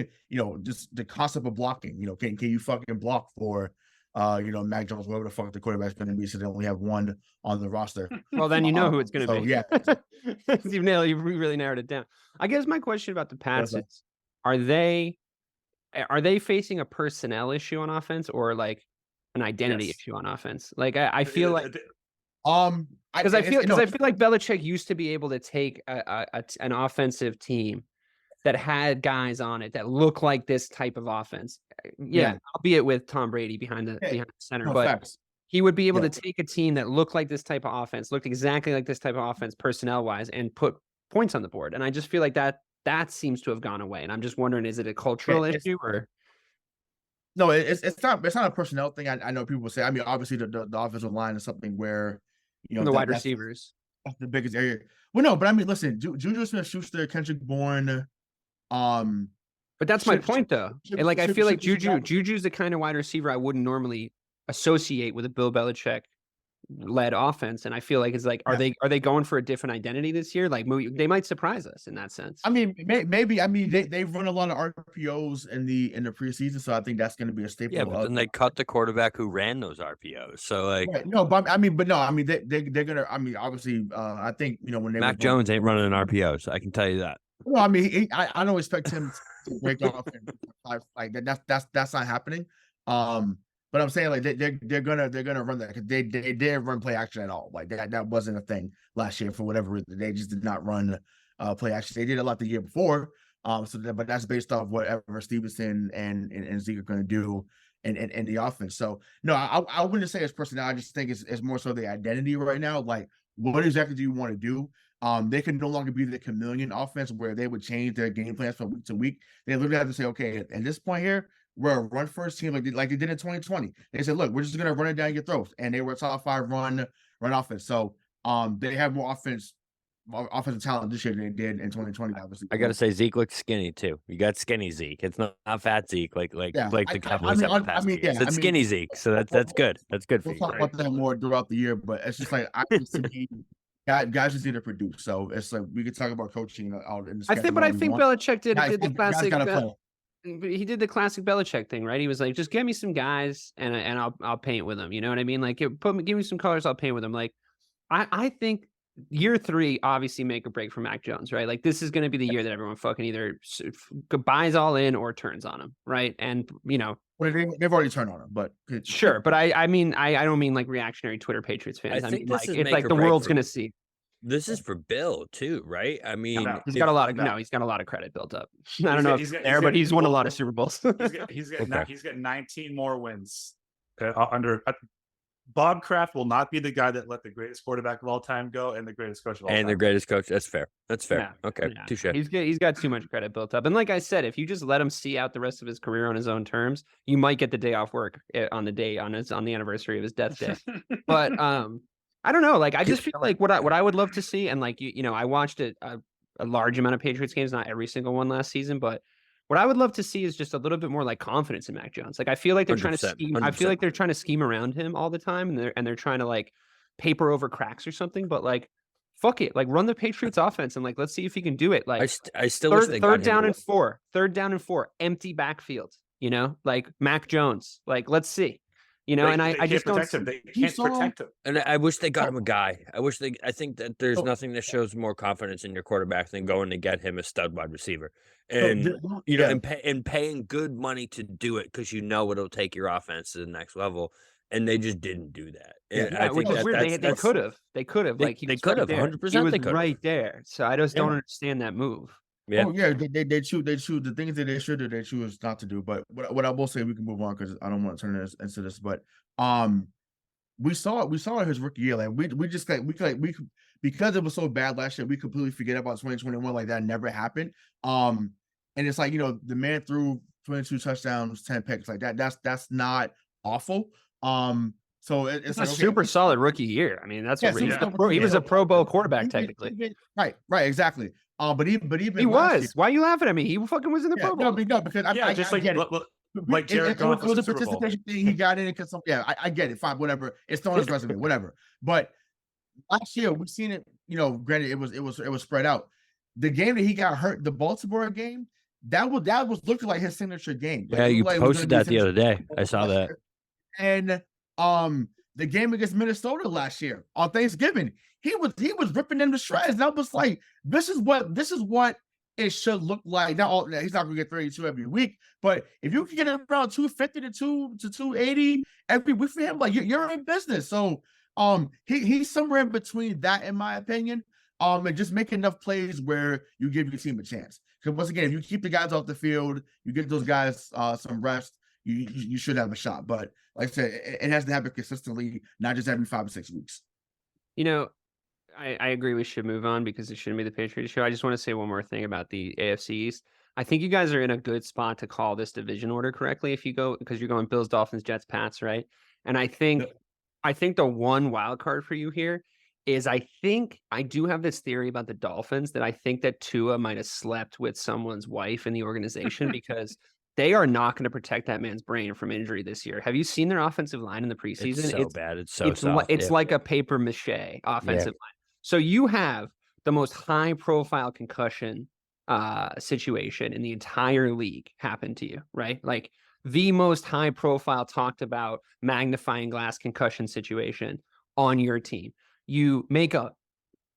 just the concept of blocking. Can you fucking block for Mac Jones, whoever the fuck the quarterback's going to be, so they only have one on the roster. Well, then who it's going to be. Yeah, you really narrowed it down. I guess my question about the Pats is: are they facing a personnel issue on offense or like an identity issue on offense? Like I feel like because I feel like Belichick used to be able to take an offensive team that had guys on it that look like this type of offense. Yeah. Albeit with Tom Brady behind the center, but facts. He would be able to take a team that looked like this type of offense, looked exactly like this type of offense personnel wise, and put points on the board. And I just feel like that seems to have gone away. And I'm just wondering, is it a cultural issue or? No, it's not a personnel thing. I know people say, I mean, obviously the offensive line is something where, the wide receivers. That's the biggest area. Well, no, but I mean, listen, Juju Smith-Schuster, Kendrick Bourne, but that's my point, though. And like, I feel like Juju's the kind of wide receiver I wouldn't normally associate with a Bill Belichick led offense. And I feel like it's like, are they going for a different identity this year? Like they might surprise us in that sense. I mean, maybe. I mean, they run a lot of RPOs in the preseason, so I think that's going to be a staple. Yeah, but then they cut the quarterback who ran those RPOs. So like, right. No, but they're gonna. I mean, obviously, I think when they Mac Jones ain't running an RPO, so I can tell you that. No, I mean, I don't expect him to break off and like that's not happening. But I'm saying like they're gonna run that because they didn't run play action at all. Like that wasn't a thing last year for whatever reason. They just did not run play action. They did a lot the year before. But that's based off whatever Stevenson and Zeke are gonna do in the offense. So no, I wouldn't say it's personnel. I just think it's more so the identity right now. Like what exactly do you want to do? They can no longer be the chameleon offense where they would change their game plans from week to week. They literally have to say, okay, at this point here, we're a run first team like they did in 2020. They said, look, we're just gonna run it down your throat, and they were a top 5 run offense. So they have more offensive talent this year than they did in 2020. Obviously, I gotta say Zeke looks skinny too. You got skinny Zeke. It's not fat Zeke like the Cowboys have past years. It's skinny Zeke, so that's good. That's good for you. We'll talk about that more throughout the year, but it's just like guys just need to produce. So it's like we could talk about coaching out in the. I think Belichick did the classic. He did the classic Belichick thing, right? He was like, "Just get me some guys, and I'll paint with them." You know what I mean? Like, give me some colors, I'll paint with them. Like, I think year 3 obviously make or break for Mac Jones, right? Like this is going to be the year that everyone fucking either buys all in or turns on him, right? And well, they've already turned on him, but sure. But I mean, I don't mean like reactionary Twitter Patriots fans. I mean, like it's like the world's going to see. This is for Bill too, right? I mean, he's got a lot of credit built up. I don't know if he's there, but he's won a lot of Super Bowls. he's got 19 more wins under. Bob Kraft will not be the guy that let the greatest quarterback of all time go and the greatest coach of all time. And the greatest coach. That's fair. Yeah, okay. Yeah. Touche. He's got too much credit built up. And like I said, if you just let him see out the rest of his career on his own terms, you might get the day off work on the anniversary of his death day. But I don't know. Like I just feel like what I would love to see, and like you know, I watched a large amount of Patriots games, not every single one last season, but what I would love to see is just a little bit more like confidence in Mac Jones. Like I feel like they're trying to scheme. 100%. I feel like they're trying to scheme around him all the time, and they're trying to like paper over cracks or something. But like, fuck it, like run the Patriots offense and like let's see if he can do it. Like I still wish they got third down and 4, empty backfield. You know, like Mac Jones. Like let's see. You know, and I just don't. They can't protect him. And I wish they got him a guy. I think that there's nothing that shows more confidence in your quarterback than going to get him a stud wide receiver. And you know, and paying good money to do it because you know it'll take your offense to the next level. And they just didn't do that. And I think that's weird. They could have. They could have. Like they could have 100%. He was right there. So I just don't understand that move. Yeah. Oh yeah, they choose the things that they should do. They choose not to do. But what I will say, we can move on because I don't want to turn this into this. But we saw his rookie year. Like we just because it was so bad last year, we completely forget about 2021. Like that never happened. And it's like, you know, the man threw 22 touchdowns, 10 picks. Like that's not awful. So it's like, a super solid rookie year. I mean, that's what he was a Pro Bowl quarterback technically. Right, exactly. But even he was. Year, why are you laughing at me? He fucking was in the Pro Bowl. No, because I get it. Like Jared Goff was a participation thing. He got in it because I get it. Fine, whatever. It's on his resume, whatever. But last year we've seen it. You know, granted, it was spread out. The game that he got hurt, the Baltimore game, that was looking like his signature game. Like, yeah, you posted that the other day. I saw that. And the game against Minnesota last year on Thanksgiving, he was ripping them to shreds. And I was like, this is what it should look like. Now he's not gonna get 32 every week, but if you can get around 250 to 280 every week for him, like you're in business. So he's somewhere in between that, in my opinion. And just make enough plays where you give your team a chance. Because once again, if you keep the guys off the field, you give those guys some rest, you should have a shot. But like I said, it has to happen consistently, not just every 5 or 6 weeks. You know, I agree we should move on because it shouldn't be the Patriots show. I just want to say one more thing about the AFC East. I think you guys are in a good spot to call this division order correctly if you go, because you're going Bills, Dolphins, Jets, Pats, right? And I think the one wild card for you here is I do have this theory about the Dolphins that I think that Tua might have slept with someone's wife in the organization because they are not going to protect that man's brain from injury this year. Have you seen their offensive line in the preseason? It's bad. It's so soft. It's like a paper mache offensive line. So you have the most high-profile concussion situation in the entire league happen to you, right? Like the most high-profile, talked about magnifying glass concussion situation on your team. You make a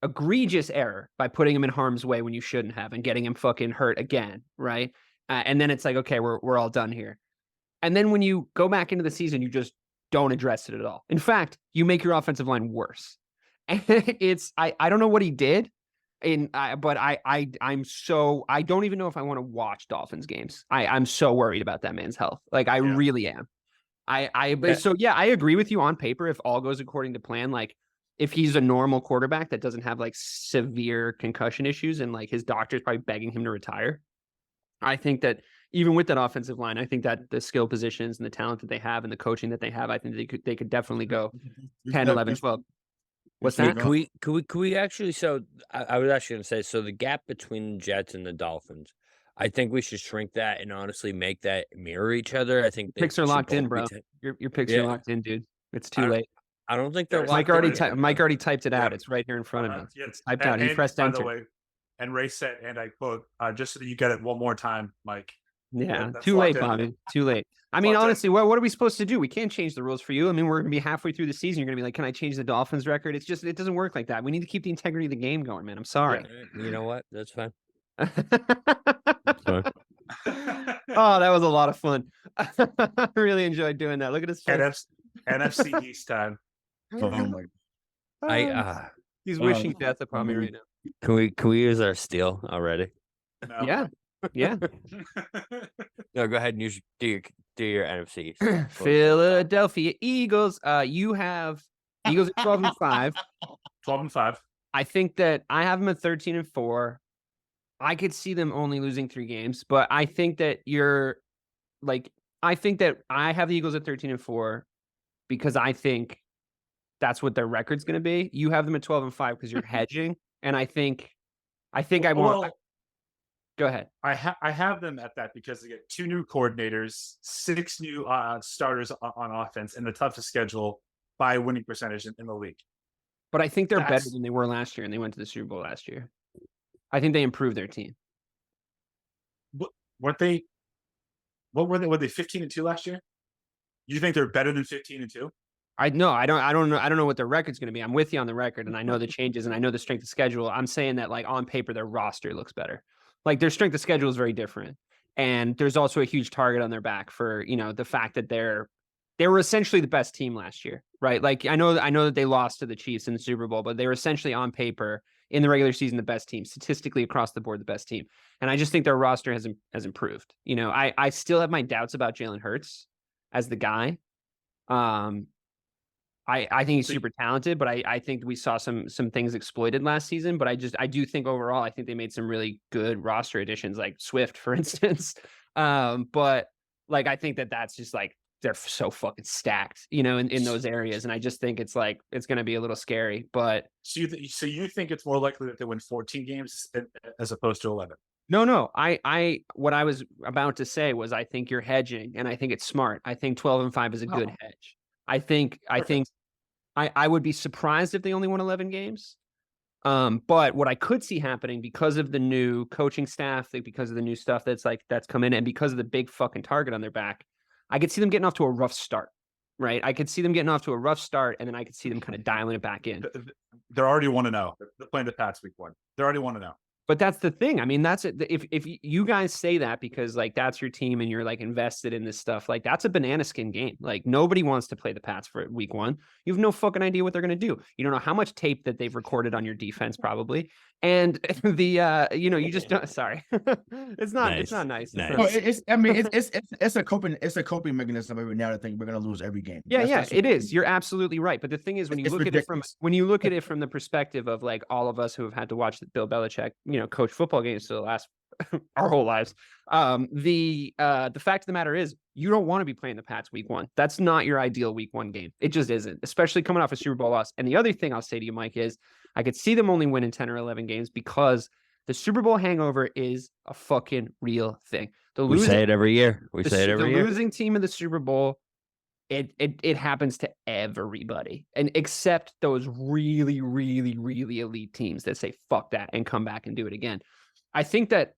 egregious error by putting him in harm's way when you shouldn't have and getting him fucking hurt again, right? And then it's like, okay, we're all done here. And then when you go back into the season, you just don't address it at all. In fact, you make your offensive line worse. And I don't know what he did, but I don't even know if I want to watch Dolphins games. I'm so worried about that man's health. Like I really am. So I agree with you on paper. If all goes according to plan, like if he's a normal quarterback that doesn't have like severe concussion issues and like his doctor's probably begging him to retire, I think that even with that offensive line, I think that the skill positions and the talent that they have and the coaching that they have, I think they could definitely go 10, 11, 12. What's that? Could we actually? So I was actually going to say, so the gap between the Jets and the Dolphins, I think we should shrink that and honestly make that mirror each other. I think picks are locked in, bro. Your picks are locked in, dude. It's too late. I don't think they're. Mike already typed it out. It's right here in front of me. It's typed out. He pressed enter. By the way, and Ray said, and I quote, just so that you get it one more time, Mike. Yeah, That's too late, locked in. Bobby. Too late. I mean, Locked in. honestly, what are we supposed to do? We can't change the rules for you. I mean, we're gonna be halfway through the season. You're gonna be like, "Can I change the Dolphins record?" It's just, it doesn't work like that. We need to keep the integrity of the game going, man. I'm sorry. You know what? That's fine. Oh, Fine. that was a lot of fun. I really enjoyed doing that. Look at his face. NFC East time. Oh my. He's Oh, wishing death upon me man. right now. Can we use our steal already? No. Yeah, yeah. No, go ahead and do your NFC. Philadelphia Eagles. You have Eagles at 12-5. 12-5. I think that I have them at 13-4. I could see them only losing 3 games, but I think that I think that I have the Eagles at 13-4 because I think that's what their record's going to be. You have them at 12-5 because you're hedging, and I think I want. Well, go ahead. I have them at that because they get 2 new coordinators, 6 new starters on offense, and the toughest schedule by winning percentage in the league. But I think they're better than they were last year, and they went to the Super Bowl last year. I think they improved their team. Weren't they? What were they? Were they 15-2 last year? You think they're better than 15-2? I don't know. I don't know what their record's going to be. I'm with you on the record, and I know the changes, and I know the strength of schedule. I'm saying that, like, on paper, their roster looks better. Like, their strength of schedule is very different, and there's also a huge target on their back for, you know, the fact that they were essentially the best team last year, right? Like, I know that they lost to the Chiefs in the Super Bowl, but they were essentially on paper in the regular season the best team, statistically across the board the best team. And I just think their roster has improved. You know, I still have my doubts about Jalen Hurts as the guy. I think he's super talented, but I think we saw some things exploited last season. But I do think overall, I think they made some really good roster additions, like Swift, for instance. But like, I think that's just like, they're so fucking stacked, you know, in those areas. And I just think it's like, it's going to be a little scary, but. So you think it's more likely that they win 14 games as opposed to 11? No. What I was about to say was, I think you're hedging, and I think it's smart. I think 12-5 is a good hedge. I think I would be surprised if they only won 11 games. But what I could see happening, because of the new coaching staff, like because of the new stuff that's come in, and because of the big fucking target on their back, I could see them getting off to a rough start, right? I could see them getting off to a rough start, and then I could see them kind of dialing it back in. They're already 1-0. They're playing the Pats week 1. They're already 1-0. But that's the thing. I mean, that's it. If you guys say that because, like, that's your team and you're, like, invested in this stuff, like, that's a banana skin game. Like, nobody wants to play the Pats for week 1. You have no fucking idea what they're going to do. You don't know how much tape that they've recorded on your defense, probably. And you just don't. Sorry, it's not nice. Nice. No, it's a coping mechanism every now and then. We're gonna lose every game. Yeah, it is. You're absolutely right. But the thing is, when you look at it from the perspective of, like, all of us who have had to watch Bill Belichick, coach football games for the last our whole lives, the fact of the matter is, you don't want to be playing the Pats week 1. That's not your ideal week 1 game. It just isn't, especially coming off a Super Bowl loss. And the other thing I'll say to you, Mike, is I could see them only winning 10 or 11 games because the Super Bowl hangover is a fucking real thing. We say it every year. The losing team of the Super Bowl, it happens to everybody, and except those really, really, really elite teams that say fuck that and come back and do it again. I think that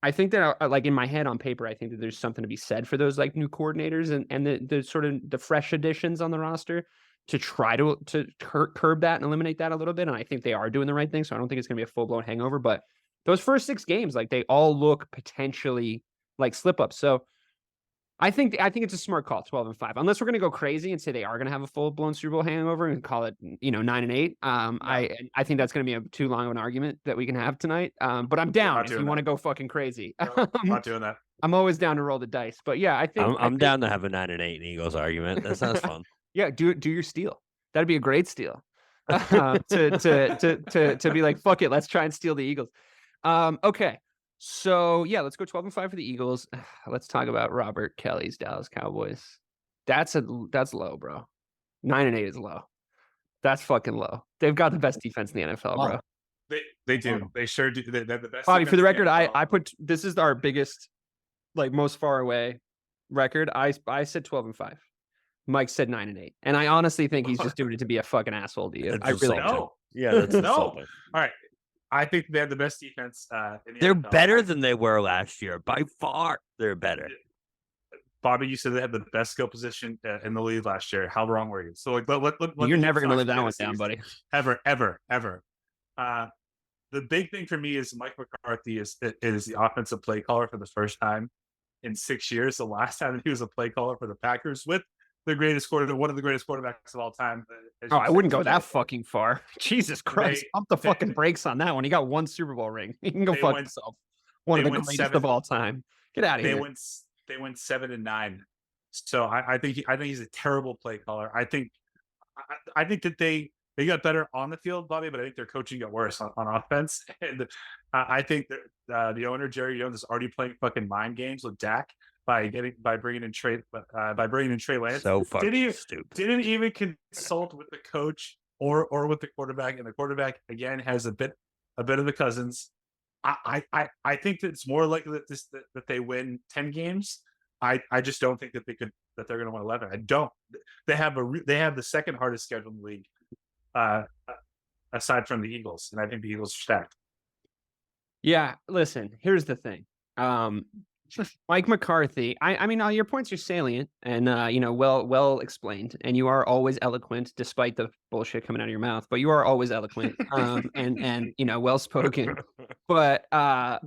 like, in my head, on paper, I think that there's something to be said for those, like, new coordinators and the sort of the fresh additions on the roster to try to curb that and eliminate that a little bit. And I think they are doing the right thing. So I don't think it's going to be a full blown hangover, but those first 6 games, like, they all look potentially like slip ups. So I think it's a smart call, 12-5, unless we're going to go crazy and say they are going to have a full blown Super Bowl hangover and call it, 9-8. I think that's going to be too long of an argument that we can have tonight. But I'm down if you want to go fucking crazy. I'm not doing that. I'm always down to roll the dice, but yeah, I think I'm down to have a 9-8 Eagles argument. That sounds fun. Yeah, do your steal. That'd be a great steal. To be like, fuck it, let's try and steal the Eagles. Okay. So yeah, let's go 12-5 for the Eagles. Let's talk about Robert Kelly's Dallas Cowboys. That's low, bro. 9-8 is low. That's fucking low. They've got the best defense in the NFL, bro. They do. They sure do. They're the best. Bobby, for the record, I put, this is our biggest, like, most far away record. I said 12-5. Mike said 9-8, and I honestly think he's just doing it to be a fucking asshole to you. I really no. Yeah, that's No. insulting. All right. I think they have the best defense. In the They're NFL. better than they were last year. By far, they're better. Bobby, you said they had the best skill position in the league last year. How wrong were you? So like, let You're never going to live that one fantasy down, buddy. Ever. The big thing for me is Mike McCarthy is the offensive play caller for the first time in 6 years. The last time he was a play caller for the Packers with one of the greatest quarterbacks of all time. Oh, I wouldn't go that fucking far. Jesus Christ. Pump the fucking brakes on that one. He got 1 Super Bowl ring. He can go fuck himself. One of the greatest of all time. Get out of here. They went 7-9. So I think he's a terrible play caller. I think that they got better on the field, Bobby, but I think their coaching got worse on offense. And I think that the owner Jerry Jones is already playing fucking mind games with Dak by bringing in Trey Lance. So fucking stupid. Didn't even consult with the coach or with the quarterback, and the quarterback again has a bit of the Cousins. I think that it's more likely that they win 10 games. I just don't think that they're going to win 11. I don't. They have the second hardest schedule in the league, aside from the Eagles, and I think the Eagles are stacked. Yeah, listen. Here's the thing. Mike McCarthy. I mean, all your points are salient and well explained, and you are always eloquent despite the bullshit coming out of your mouth. But you are always eloquent, and well spoken. But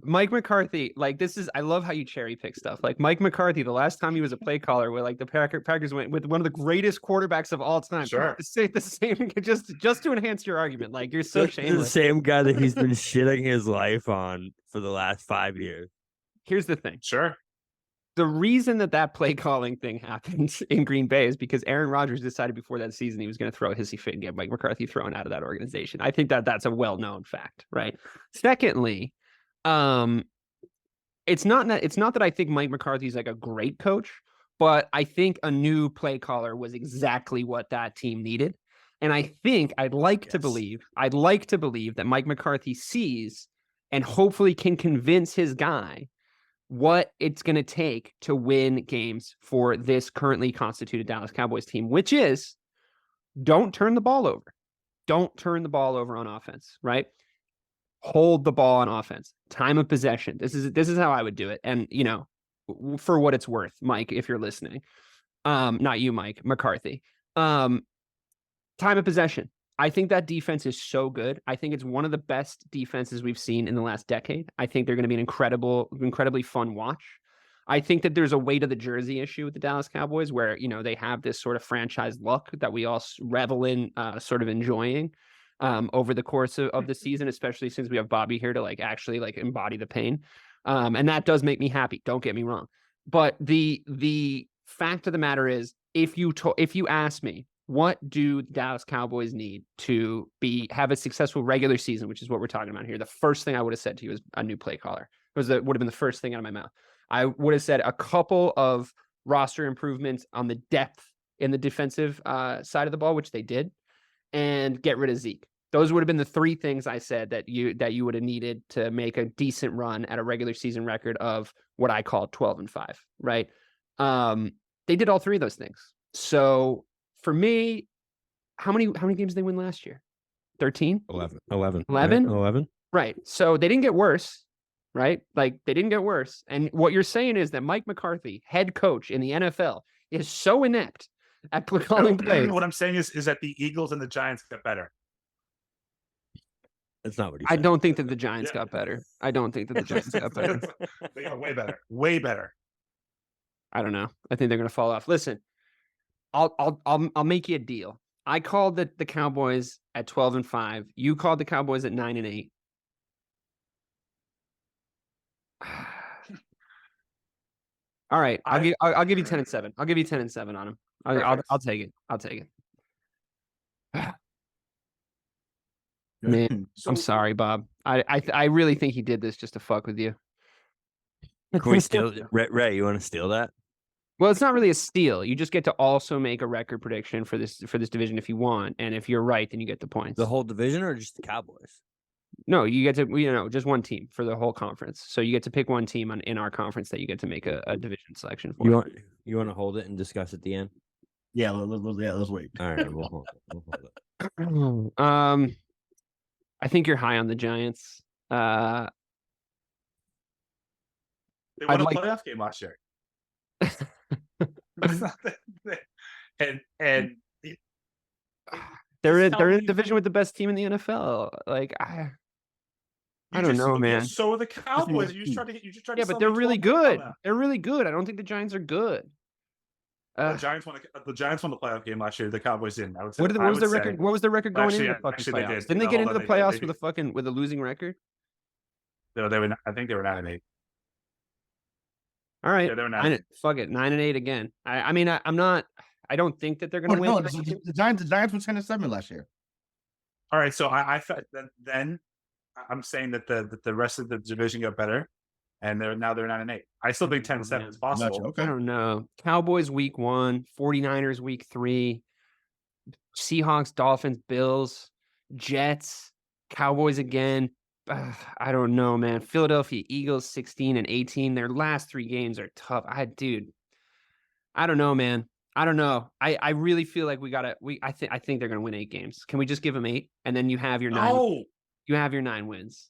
Mike McCarthy, like I love how you cherry pick stuff. Like Mike McCarthy, the last time he was a play caller, where like the Packers went with one of the greatest quarterbacks of all time. Sure, say the same just to enhance your argument. Like you're so shameless. The same guy that he's been shitting his life on for the last 5 years. Here's the thing. Sure. The reason that play calling thing happened in Green Bay is because Aaron Rodgers decided before that season he was going to throw a hissy fit and get Mike McCarthy thrown out of that organization. I think that's a well-known fact, right? Secondly, it's not that I think Mike McCarthy is like a great coach, but I think a new play caller was exactly what that team needed. And I think I'd like to believe that Mike McCarthy sees and hopefully can convince his guy what it's going to take to win games for this currently constituted Dallas Cowboys team, which is don't turn the ball over. Don't turn the ball over on offense, right? Hold the ball on offense. Time of possession. This is how I would do it. And, for what it's worth, Mike, if you're listening, not you, Mike, McCarthy, time of possession. I think that defense is so good. I think it's one of the best defenses we've seen in the last decade. I think they're going to be an incredibly fun watch. I think that there's a weight of the jersey issue with the Dallas Cowboys where, they have this sort of franchise look that we all revel in, sort of enjoying over the course of the season, especially since we have Bobby here to actually embody the pain. And that does make me happy. Don't get me wrong. But the fact of the matter is, if you ask me, what do the Dallas Cowboys need to have a successful regular season, which is what we're talking about here? The first thing I would have said to you is a new play caller. Would have been the first thing out of my mouth. I would have said a couple of roster improvements on the depth in the defensive side of the ball, which they did, and get rid of Zeke. Those would have been the 3 things I said that you would have needed to make a decent run at a regular season record of what I call 12-5, right? They did all 3 of those things. So for me, how many games did they win last year? 13? 11. Right. So they didn't get worse, right? They didn't get worse. And what you're saying is that Mike McCarthy, head coach in the NFL, is so inept at calling plays. What I'm saying is that the Eagles and the Giants got better. That's not what he said. I don't think that the Giants got better. I don't think that the Giants got better. They got way better. Way better. I don't know. I think they're going to fall off. Listen, I'll make you a deal. I called the Cowboys at 12-5. You called the Cowboys at 9-8. All right, I'll give you 10-7. I'll give you 10-7 on them. I'll take it. I'll take it. Man, I'm sorry, Bob. I really think he did this just to fuck with you. Can we steal Ray? You want to steal that? Well, it's not really a steal. You just get to also make a record prediction for this division if you want, and if you're right, then you get the points. The whole division or just the Cowboys? No, you get to just one team for the whole conference. So you get to pick one team in our conference that you get to make a division selection for. You want to hold it and discuss at the end? Yeah, let's wait. All right, we'll hold it. I I think you're high on the Giants. They won I'd a like- playoff game last year. and They're in telling a me- division with the best team in the NFL. Like I don't know, man. So are the Cowboys. You just tried to Yeah, but they're really good. They're really good. I don't think the Giants are good. The Giants won the playoff game last year. The Cowboys didn't. I would say. What was the record? What was the record going into the fucking actually, they playoffs? did. Didn't they No, get hold into on, the playoffs they with a losing record? No, I think they were 9-8. All right, Yeah, they were 9. fuck it, 9-8 again. I mean, I'm not. I don't think that they're going to win. No, the Giants were 10-7 last year. All right, so I thought then I'm saying that the rest of the division got better, and they're 9-8. I still think 10-7 is possible. Gotcha, okay. I don't know. Cowboys week 1, 49ers week 3, Seahawks, Dolphins, Bills, Jets, Cowboys again. I don't know, man. Philadelphia Eagles 16 and 18. Their last 3 games are tough. I don't know, man. I don't know. I really feel like I think they're gonna win 8 games. Can we just give them 8 and then you have your 9? No, You have your 9 wins.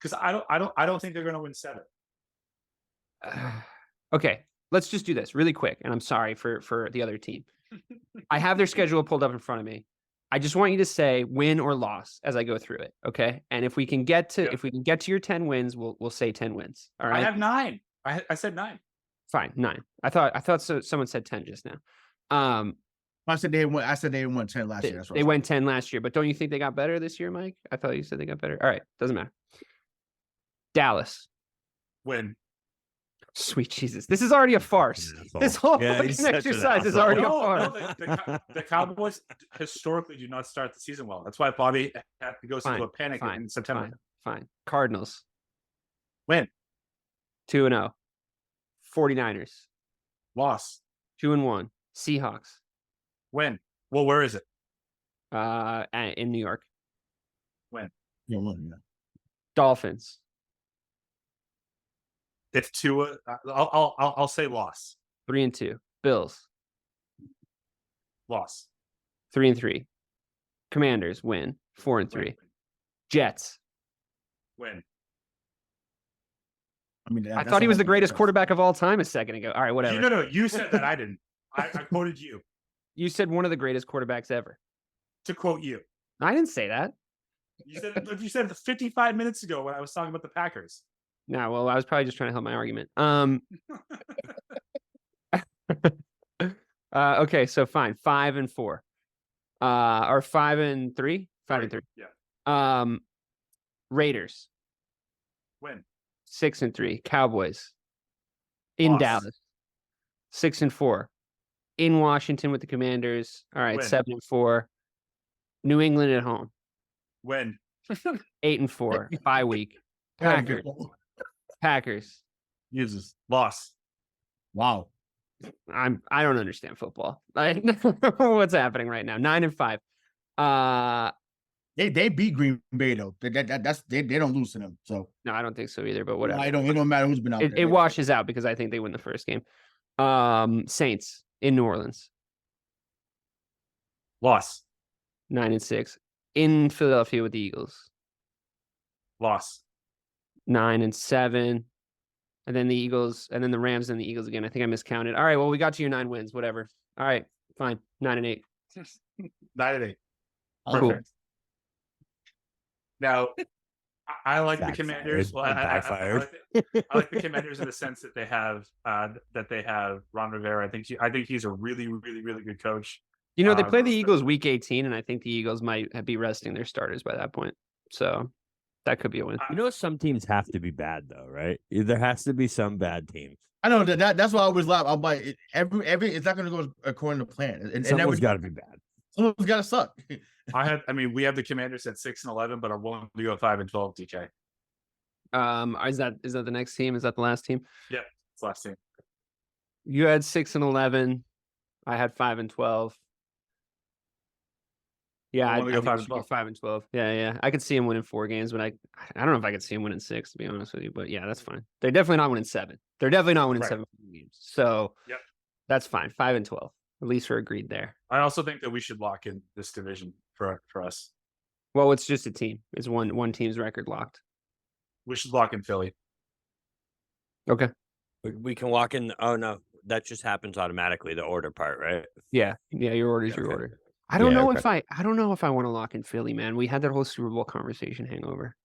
because I don't think they're gonna win 7. Okay, let's just do this really quick. And I'm sorry for the other team. I have their schedule pulled up in front of me. I just want you to say win or loss as I go through it. Okay. And if we can get to your 10 wins, we'll say 10 wins. All right. I have 9. I said 9. Fine. 9. I thought so. Someone said 10 just now. I said they won 10 last year. That's right. They went 10 last year, but don't you think they got better this year, Mike? I thought you said they got better. All right. Doesn't matter. Dallas. Win. Sweet Jesus. This is already a farce. This whole fucking exercise is already a farce. The Cowboys historically do not start the season well. That's why Bobby goes into a panic in September. Fine. Cardinals. Win. 2-0. 49ers. Loss. 2-1. Seahawks. Win. Well, where is it? In New York. Win. Yeah. Dolphins. It's 2. I'll say loss. 3-2. Bills. Loss. 3-3. Commanders win. 4-3. Win. Jets. Win. I mean, I thought he was the greatest quarterback of all time a second ago. All right, whatever. No. You said that. I didn't. I quoted you. You said one of the greatest quarterbacks ever. To quote you. I didn't say that. You said 55 minutes ago when I was talking about the Packers. No, well, I was probably just trying to help my argument. Okay, so fine. 5-4. Or 5-3? 5-3. Yeah. Raiders. Win. 6-3. Cowboys. In Loss. Dallas. 6-4. In Washington with the Commanders. All right, Win. 7-4. New England at home. Win. 8-4. Bye week. Packers. Jesus. Loss. Wow. I don't understand football. What's happening right now? 9-5. They beat Green Bay though. They don't lose to them. So No, I don't think so either. But whatever. it don't matter who's been out there. It washes out because I think they win the first game. Saints in New Orleans. Loss. 9-6. In Philadelphia with the Eagles. Loss. 9-7. And then the Eagles, and then the Rams and the Eagles again. I think I miscounted. All right, well, we got to your 9 wins, whatever. All right, fine. 9-8. 9-8. Cool. Perfect. Now, I like the Commanders. Well, I like the Commanders in the sense that they have Ron Rivera. I think he's a really, really, really good coach. You know, they play the Eagles week 18, and I think the Eagles might be resting their starters by that point. So that could be a win. You know, some teams have to be bad, though, right? There has to be some bad teams. I know that's why I always laugh. I'm like, every it's not going to go according to plan. And Someone's got to be bad. Someone's got to suck. We have the Commanders at 6-11, but I'm willing to go 5-12. DK. Is that the next team? Is that the last team? Yeah, it's last team. You had 6-11. I had 5-12. Yeah, I wanna go think we should go 5-12. Yeah. I could see him winning 4 games, but I don't know if I could see him winning 6, to be honest with you. But yeah, that's fine. They're definitely not winning 7. They're definitely not winning 7 games. So Yep. That's fine. 5-12. At least we're agreed there. I also think that we should lock in this division for us. Well, it's just a team. It's one team's record locked. We should lock in Philly. Okay. We can walk in. Oh no, that just happens automatically. The order part, right? Yeah. Your order's your Okay. order. I don't Yeah, know okay. I don't know if I want to lock in Philly, man. We had that whole Super Bowl conversation hangover.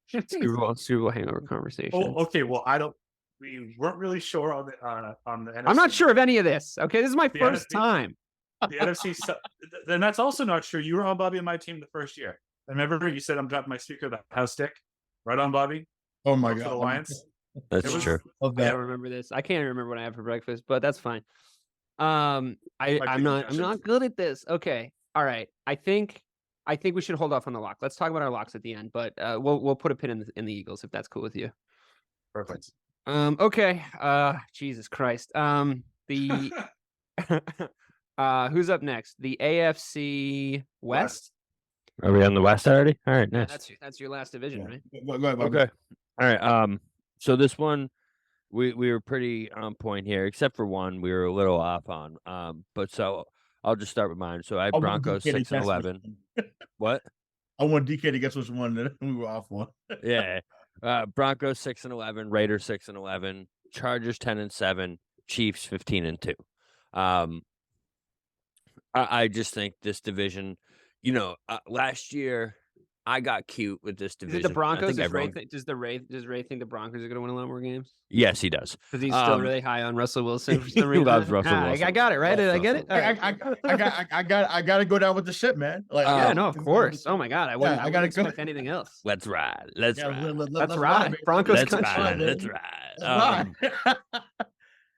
Super Bowl hangover conversation. Oh, okay. Well, we weren't really sure on the NFC. I'm not sure of any of this. Okay, this is my The first NFC time. The NFC. Then that's also not true. You were on Bobby and my team the first year. Remember, you said I'm dropping my speaker that house stick. Right on, Bobby. Oh my For the god, Lions. That's true. Love I that. don't remember this. I can't remember what I had for breakfast, but that's fine. I'm big not suggestions. good at this. Okay. All right. I think we should hold off on the lock. Let's talk about our locks at the end, but we'll put a pin in the Eagles if that's cool with you. Perfect. Okay. Jesus Christ. The who's up next? The AFC West? Are we on the West already? All right, Yeah, nice. that's your last division, right? Go ahead, Bobby. Okay. All right. So this one, we were pretty on point here, except for one we were a little off on. But so I'll just start with mine. So I had I want Broncos DK to 6 and guess which 11. one. What? I want DK to guess which one that we were off on. Yeah. Broncos 6 and 11, Raiders 6 and 11, Chargers 10 and 7, Chiefs 15 and 2. I just think this division, last year I got cute with this Is division. it the Broncos? I think Does Ray think the Broncos are going to win a lot more games? Yes, he does. Because he's still really high on Russell Wilson for some He reason. loves Russell Wilson. I got it right. Did I get it? All right. I gotta go down with the ship, man. Like, Yeah, no, of course. Oh my God, I wouldn't. I I gotta wouldn't go. expect anything else. Let's ride. Let's Yeah, ride. Let's ride. baby. Broncos Let's country. ride. baby. Let's ride. Let's ride.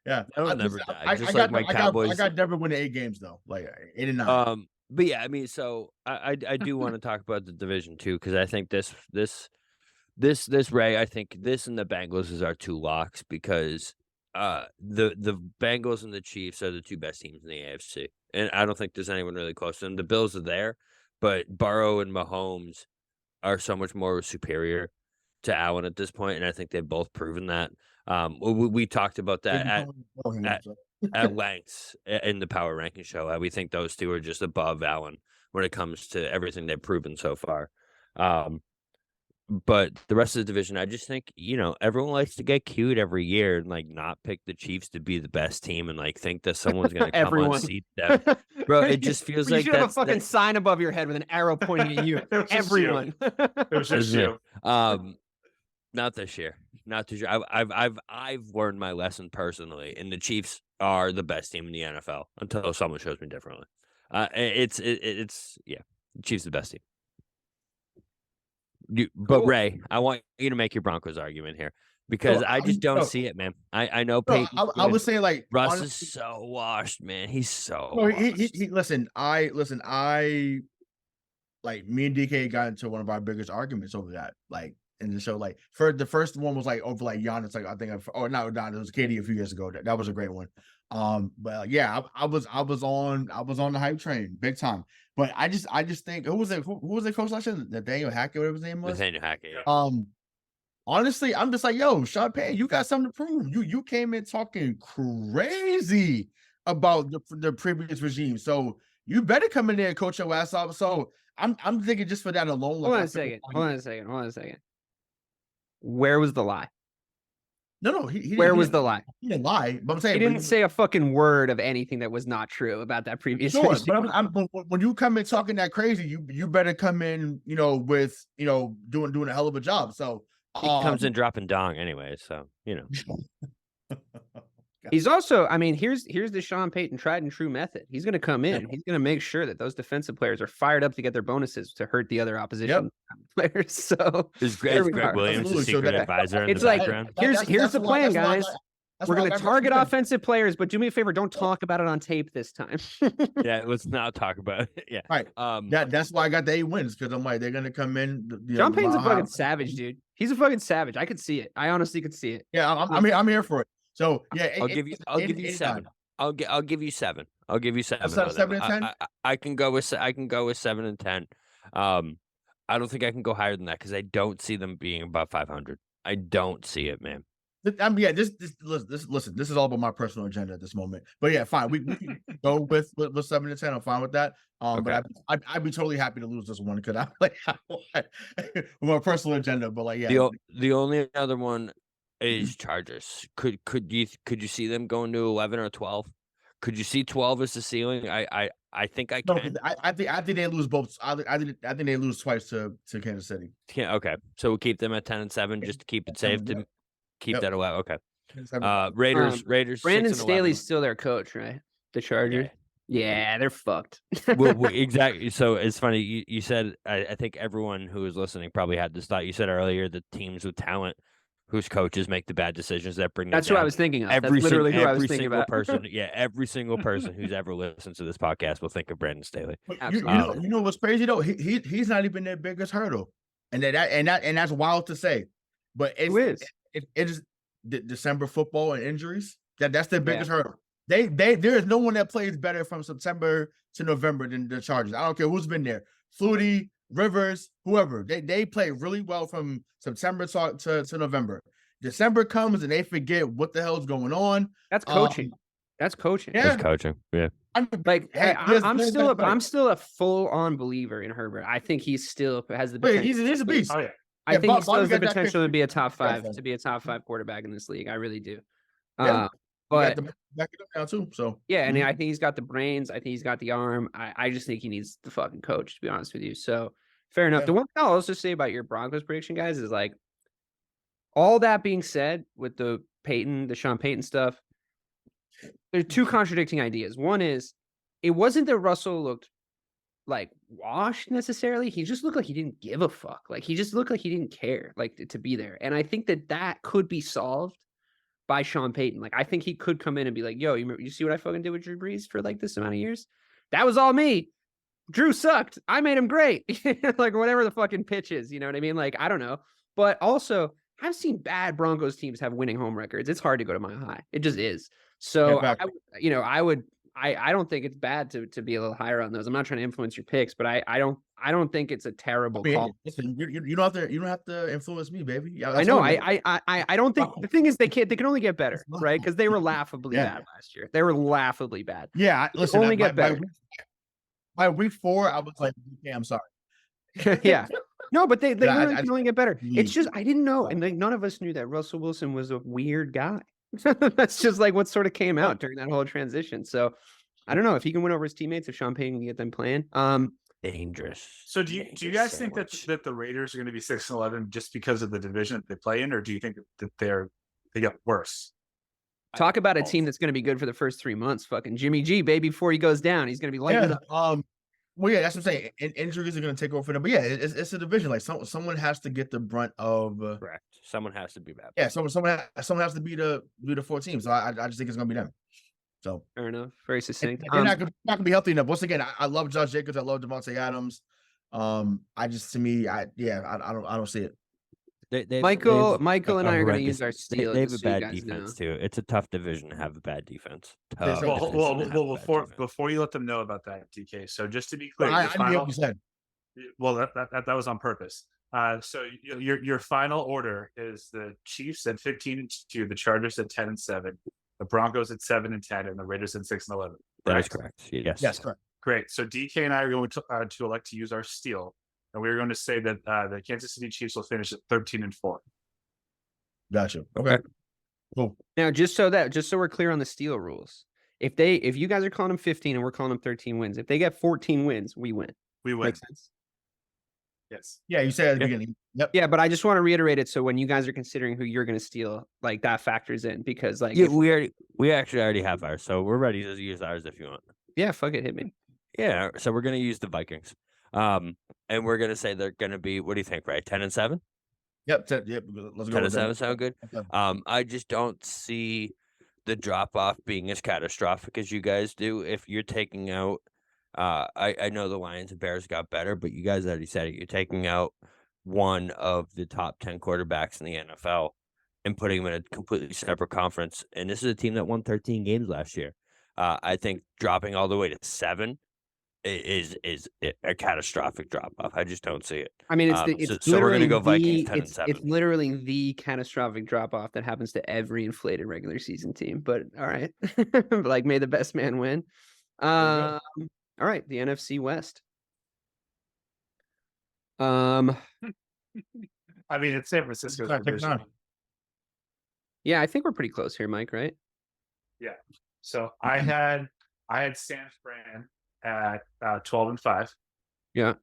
Yeah, That'll never die. Just like my I Cowboys. got Denver winning 8 games though, like 8 and 9. But yeah, I mean, so I do want to talk about the division too, because I think this Ray, I think this and the Bengals is our 2 locks, because the Bengals and the Chiefs are the 2 best teams in the AFC, and I don't think there's anyone really close to them. The Bills are there, but Burrow and Mahomes are so much more superior to Allen at this point, and I think they've both proven that. We talked about that at length in the power ranking show. We think those 2 are just above Allen when it comes to everything they've proven so far. But the rest of the division, I just think, everyone likes to get cute every year and like not pick the Chiefs to be the best team and like think that someone's going to come unseat them. Bro, it just feels you like should have a fucking sign above your head with an arrow pointing at you. It was just Everyone. It was just you. Not this year. Not this year. I've learned my lesson personally, and the Chiefs are the best team in the NFL until someone shows me differently. It's Chiefs the best team. But Ray, I want you to make your Broncos argument here, because I just don't see it, man. I know Peyton. I would say like Russ honestly, is so washed, man. He's so. no, washed. he listen. I like me and DK got into one of our biggest arguments over that. Like in the show, like the first one was like over like Giannis. Like I think, it was KD a few years ago. That was a great one. But yeah, I was on the hype train big time. But I just think who was the coach last year? Nathaniel Hackett, whatever his name was. Nathaniel Hackett. Yeah. Honestly, I'm just like, yo, Sean Payton, you got something to prove. You came in talking crazy about the previous regime, so you better come in there and coach your ass off. So I'm thinking just for that alone. Hold on a second. Where was the lie? No, Where was the lie? He didn't lie, but I'm saying he didn't say a fucking word of anything that was not true about that previous. Sure, but when you come in talking that crazy, you better come in, with doing a hell of a job. So he comes in dropping dong anyway, so He's also, I mean, here's the Sean Payton tried and true method. He's going to come in. He's going to make sure that those defensive players are fired up to get their bonuses to hurt the other opposition players. So is Greg Williams the secret advisor in the background? Here's the plan, guys. We're going to target offensive players, but do me a favor, don't talk about it on tape this time. Yeah, let's not talk about it. Yeah. Right. That's why I got the 8 wins, because I'm like, they're going to come in. Sean Payton's a fucking savage, dude. He's a fucking savage. I could see it. I honestly could see it. Yeah, I'm here for it. So yeah, I'll give you 7. I'll give you 7. I'll give you 7. 7 and 10. I can go with 7 and 10. I don't think I can go higher than that, because I don't see them being above 500. I don't see it, man. I mean, yeah, listen, this is all about my personal agenda at this moment. But yeah, fine. We can go with 7 to 10. I'm fine with that. Okay. But I'd be totally happy to lose this one because I'm like with my personal agenda. But like, yeah, The only other one is Chargers. Could you see them going to 11 or 12? Could you see 12 as the ceiling? I think I no, can. I think they lose both. I think they lose twice to Kansas City. Yeah, okay. So we'll keep them at 10 and 7 just to keep it safe to keep that 11. Okay. Raiders. Brandon 6 and 11. Staley's still their coach, right? The Chargers. Yeah, they're fucked. Well, exactly. So it's funny. You said, I think everyone who is listening probably had this thought. You said earlier the teams with talent whose coaches make the bad decisions that bring them That's down. what I was thinking of. That's literally who I was thinking about. Every single person who's ever listened to this podcast will think of Brandon Staley. You know what's crazy though? He's not even their biggest hurdle, and that's wild to say. But it's December football and injuries. That's their biggest hurdle. There is no one that plays better from September to November than the Chargers. I don't care who's been there. Flutie, Rivers, whoever. They play really well from September to November. December comes and they forget what the hell's going on. That's coaching. That's coaching. That's coaching. Yeah. I'm still a full-on believer in Herbert. I think he still has the potential. He's a beast. Oh yeah. I think he still has the potential to be a top 5 quarterback in this league. I really do. But back it up now too. So and I think he's got the brains. I think he's got the arm. I just think he needs the fucking coach, to be honest with you. So fair enough. The one thing I'll also say about your Broncos prediction, guys, is like all that being said with the Sean Payton stuff, there's two contradicting ideas. One is it wasn't that Russell looked like washed necessarily. He just looked like he didn't give a fuck. Like he just looked like he didn't care like to be there. And I think that could be solved by Sean Payton. Like I think he could come in and be like, yo, you see what I fucking did with Drew Brees for like this amount of years? That was all me. Drew sucked. I made him great. Like whatever the fucking pitch is, you know what I mean? Like, I don't know. But also I've seen bad Broncos teams have winning home records. It's hard to go to Mile High. It just is. So I don't think it's bad to be a little higher on those. I'm not trying to influence your picks, but I don't think it's a terrible call. Listen, you don't have to influence me, baby. I know. I don't think the thing is they can only get better, right? Because they were laughably bad last year. They were laughably bad. Yeah, listen, only get better. By week 4, I was like, okay, I'm sorry. Yeah. No, but they literally can only get better. It's just I didn't know, and like none of us knew that Russell Wilson was a weird guy. That's just like what sort of came out during that whole transition. So I don't know if he can win over his teammates, if Sean Payton can get them playing. Dangerous. So do you guys think that the Raiders are going to be 6-11 just because of the division that they play in, or do you think that they get worse? Talk about a team that's going to be good for the first 3 months. Fucking Jimmy G, baby, before he goes down, he's going to be lighting it up. Well, yeah, that's what I'm saying. Injuries are going to take over for them, but yeah, it's a division. Like someone has to get the brunt of. Correct. Someone has to be bad. Yeah, someone has to be the 4 teams. So I just think it's going to be them. So fair enough. Very succinct. They're not going to be healthy enough. Once again, I love Josh Jacobs. I love Devontae Adams. I don't see it. Michael and I are going to use our steel. They have a bad defense too. It's a tough division to have a bad defense. Before you let them know about that, DK. So just to be clear, I knew what you said. Well, that was on purpose. So your final order is the Chiefs at 15-2, the Chargers at 10-7, the Broncos at 7-10, and the Raiders at 6-11. That is correct. Yes, correct. Great. So DK and I are going to elect to use our steal, and we're going to say that the Kansas City Chiefs will finish at 13-4. Gotcha. Okay. Cool. Now, just so we're clear on the steal rules, if you guys are calling them 15 and we're calling them 13 wins, if they get 14 wins, we win. We win. Makes sense. Yes. Yeah, you said at the beginning. Yep. Yeah, but I just want to reiterate it so when you guys are considering who you're going to steal, like that factors in because like we actually already have ours, so we're ready to use ours if you want. Yeah, fuck it, hit me. Yeah, so we're going to use the Vikings. And we're going to say they're going to be, what do you think, right? 10-7? Yep. Let's go. 10-7 sound good? I just don't see the drop-off being as catastrophic as you guys do. If you're taking out, I know the Lions and Bears got better, but you guys already said it. You're taking out one of the top 10 quarterbacks in the NFL and putting them in a completely separate conference. And this is a team that won 13 games last year. I think dropping all the way to 7 is a catastrophic drop off. I just don't see it. I mean, it's so we're literally gonna go Vikings 10 and it's 7. literally the catastrophic drop off that happens to every inflated regular season team. But all right, like may the best man win. All right, the NFC West. I mean, it's San Francisco's Pick division. nine. Yeah, I think we're pretty close here, Mike. Right? Yeah. So I had San Fran at 12-5. Yeah.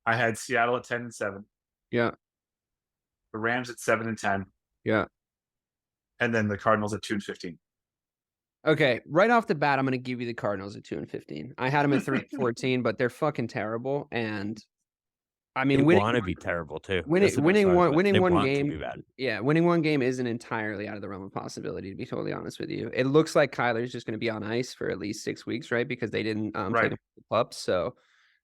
I had Seattle at 10-7. Yeah. The Rams at 7-10. Yeah. And then the Cardinals at 2-15. Okay, right off the bat, I'm going to give you the Cardinals at 2-15. I had them at 3-14, but they're fucking terrible. And I mean, They want to be terrible too. winning one to game, be bad. yeah, winning one game isn't entirely out of the realm of possibility. To be totally honest with you, it looks like Kyler's just going to be on ice for at least 6 weeks, right? Because they didn't take him to the pups, so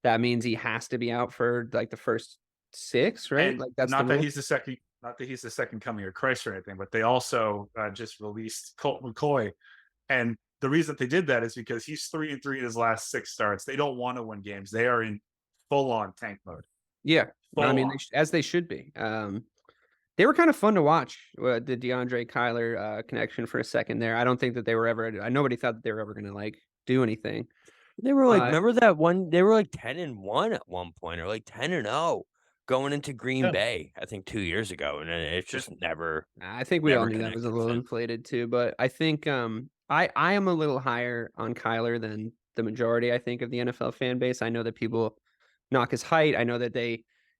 that means he has to be out for like the first 6, right? And like that's not that he's the second coming of Christ or anything, but they also just released Colt McCoy. And the reason they did that is because he's 3-3 in his last 6 starts. They don't want to win games. They are in full-on tank mode. Yeah, I mean, Full-on. as they should be. They were kind of fun to watch, the DeAndre Kyler connection for a second there. I don't think that they were ever. Nobody thought that they were ever going to like do anything. They were like, remember that one? They were like 10-1 at one point, or like 10-0 going into Green Bay. I think 2 years ago, and it's just never. I think we all never knew that was a connected little since. inflated too, but I think I am a little higher on Kyler than the majority, I think, of the NFL fan base. I know that people knock his height. I know that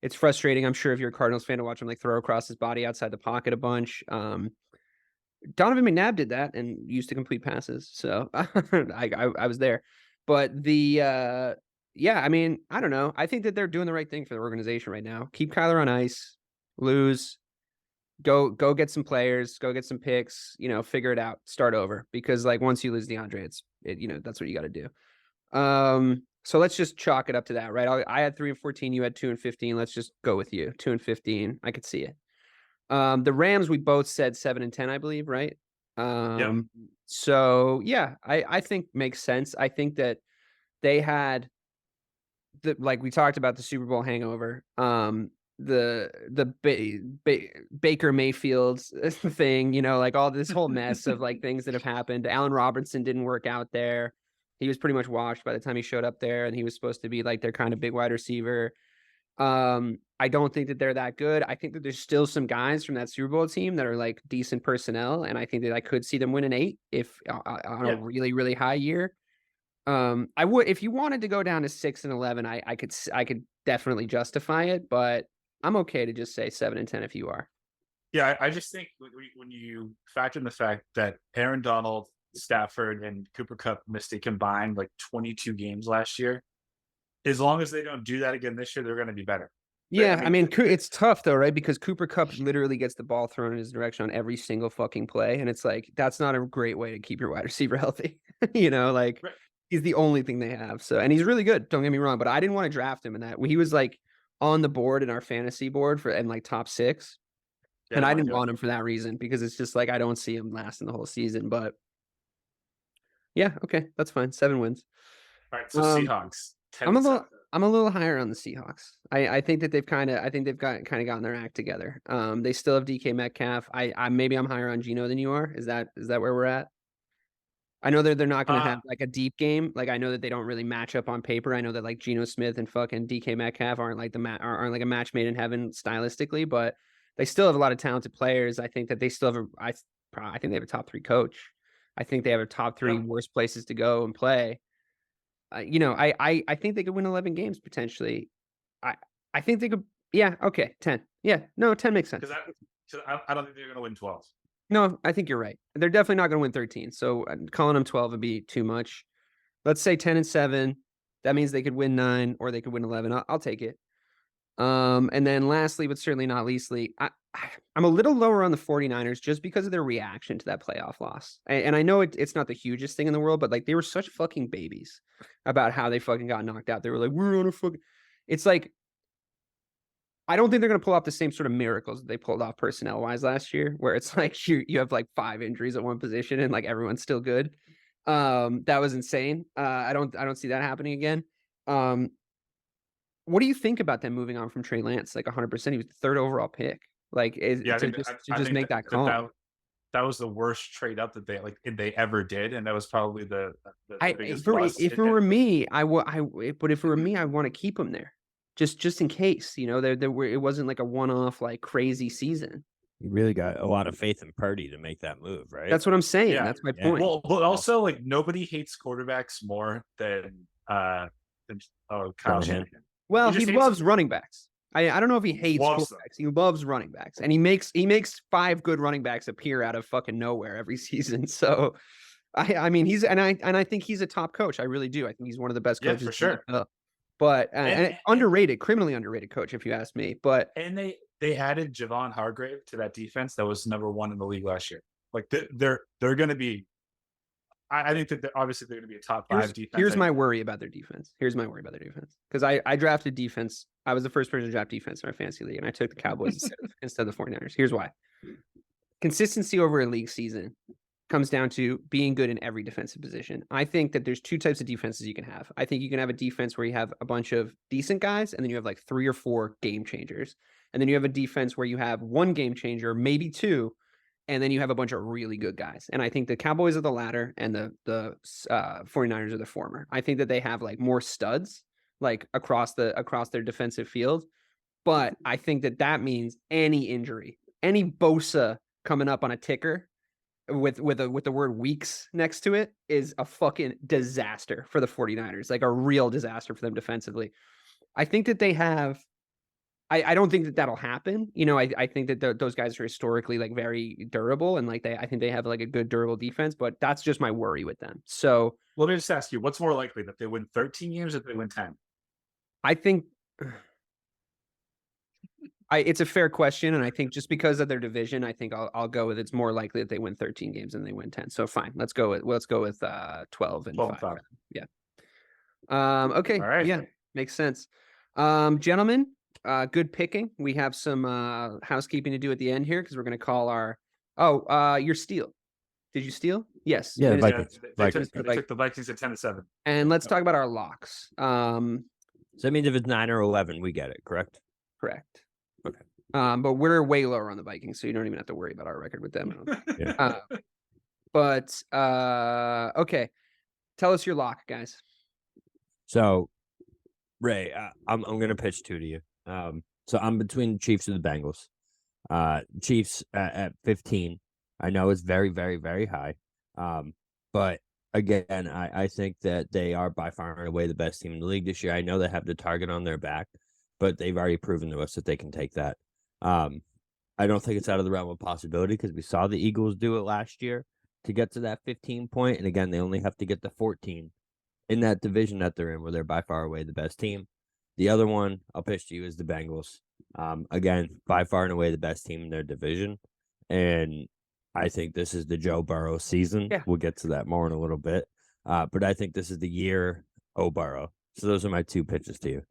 it's frustrating. I'm sure if you're a Cardinals fan to watch him like throw across his body outside the pocket a bunch. Donovan McNabb did that and used to complete passes. So I was there. But I mean, I don't know. I think that they're doing the right thing for the organization right now. Keep Kyler on ice, lose, go get some players, go get some picks, figure it out, start over. Because like once you lose DeAndre, that's what you got to do. So let's just chalk it up to that, right? I had 3-14, you had 2-15. Let's just go with you. 2-15. I could see it. The Rams, we both said 7-10, I believe, right? So yeah, I think makes sense. I think that they had like we talked about the Super Bowl hangover. The Baker Mayfield thing, like all this whole mess of like things that have happened. Allen Robinson didn't work out there. He was pretty much washed by the time he showed up there, and he was supposed to be like their kind of big wide receiver. I don't think that they're that good. I think that there's still some guys from that Super Bowl team that are like decent personnel, and I think that I could see them win an 8 if on a really, really high year. I would, if you wanted to go down to 6-11, I could definitely justify it, but I'm okay to just say 7-10 if you are. Yeah, I just think when you factor in the fact that Aaron Donald, Stafford, and Cooper Kupp missed a combined like 22 games last year, as long as they don't do that again this year, they're going to be better. Yeah, I mean, it's tough though, right? Because Cooper Kupp literally gets the ball thrown in his direction on every single fucking play, and it's like that's not a great way to keep your wide receiver healthy. Right. He's the only thing they have. So, and he's really good. Don't get me wrong, but I didn't want to draft him in that. He was like on the board in our fantasy board and like top 6, and I didn't want him for that reason because it's just like I don't see him lasting the whole season. But yeah, okay, that's fine. 7 wins. All right, so Seahawks. I'm a little higher on the Seahawks. I think that they've kind of gotten their act together. They still have DK Metcalf. Maybe I'm higher on Geno than you are. Is that where we're at? I know they're not going to have like a deep game. Like I know that they don't really match up on paper. I know that like Geno Smith and fucking DK Metcalf aren't like aren't like a match made in heaven stylistically, but they still have a lot of talented players. I think that they still have I think they have a top 3 coach. I think they have a top 3 worst places to go and play. I think they could win 11 games potentially. I think they could. Yeah. Okay. 10. Yeah. No, 10 makes sense. Because I don't think they're going to win 12. No, I think you're right. They're definitely not going to win 13. So calling them 12 would be too much. Let's say 10-7. That means they could win 9 or they could win 11. I'll take it. And then lastly, but certainly not leastly, I'm a little lower on the 49ers just because of their reaction to that playoff loss. And I know it's not the hugest thing in the world, but like they were such fucking babies about how they fucking got knocked out. They were like, we're on a fucking. It's like, I don't think they're going to pull off the same sort of miracles that they pulled off personnel wise last year, where it's like you have like 5 injuries at one position and like everyone's still good. That was insane. I don't see that happening again. What do you think about them moving on from Trey Lance? Like 100%, he was the third overall pick. Like Yeah, I to think just make that call. that was the worst trade up that they ever did, and that was probably the biggest If it bust. were me, but if it were me, I want to keep him there, just in case. You know, there were, it wasn't like a one-off like crazy season. You really got a lot of faith in Purdy to make that move, right? That's what I'm saying. Yeah. That's my Yeah. point. Well, but also like nobody hates quarterbacks more than Kyle Shanahan. Shanahan. Well, He he just loves hates- running backs. I don't know if he hates Loves them. quarterbacks. He loves running backs, and he makes 5 good running backs appear out of fucking nowhere every season. So, I mean, I think he's a top coach. I really do. I think he's one of the best Yeah, coaches for sure. in the NFL. But And- underrated, criminally underrated coach, if you ask me. But And they added Javon Hargrave to that defense that was number 1 in the league last year. Like they're going to be. I think that obviously they're going to be a top 5 defense. here's my worry about their defense. Because I drafted defense. I was the first person to draft defense in our fantasy league, and I took the Cowboys instead of the 49ers. Here's why. Consistency over a league season comes down to being good in every defensive position. I think that there's 2 types of defenses you can have. I think you can have a defense where you have a bunch of decent guys, and then you have like 3 or 4 game changers. And then you have a defense where you have 1 game changer, maybe 2, and then you have a bunch of really good guys. And I think the Cowboys are the latter, and the 49ers are the former. I think that they have like more studs like across their defensive field. But I think that means any injury, any Bosa coming up on a ticker with the word weeks next to it is a fucking disaster for the 49ers, like a real disaster for them defensively. I think that they have I don't think that that'll happen. You know, I think that those guys are historically like very durable, and like I think they have like a good durable defense, but that's just my worry with them. So Let me just ask you, what's more likely, that they win 13 games or that they win 10? I think it's a fair question, and I think just because of their division, I think I'll go with it's more likely that they win 13 games than they win 10. So fine, let's go with 12 and 5. Yeah. Okay. All right. Yeah, makes sense. Gentlemen, good picking. We have some housekeeping to do at the end here because we're going to call our your steal. Did you steal? Yes. Yeah, It is- Vikings. They Vikings. took the Vikings at 10-7. And let's talk about our locks. So that means if it's 9 or 11, we get it, correct? Correct. Okay. But we're way lower on the Vikings, so you don't even have to worry about our record with them. Yeah. Okay. Tell us your lock, guys. So, Ray, I'm going to pitch 2 to you. So I'm between the Chiefs and the Bengals. Chiefs at 15. I know it's very, very, very high. But again, I think that they are by far and away the best team in the league this year. I know they have the target on their back, but they've already proven to us that they can take that. I don't think it's out of the realm of possibility because we saw the Eagles do it last year to get to that 15 point. And again, they only have to get to 14 in that division that they're in, where they're by far away the best team. The other one I'll pitch to you is the Bengals. Again, by far and away the best team in their division. And I think this is the Joe Burrow season. Yeah. We'll get to that more in a little bit. But I think this is the year Burrow. So those are my 2 pitches to you.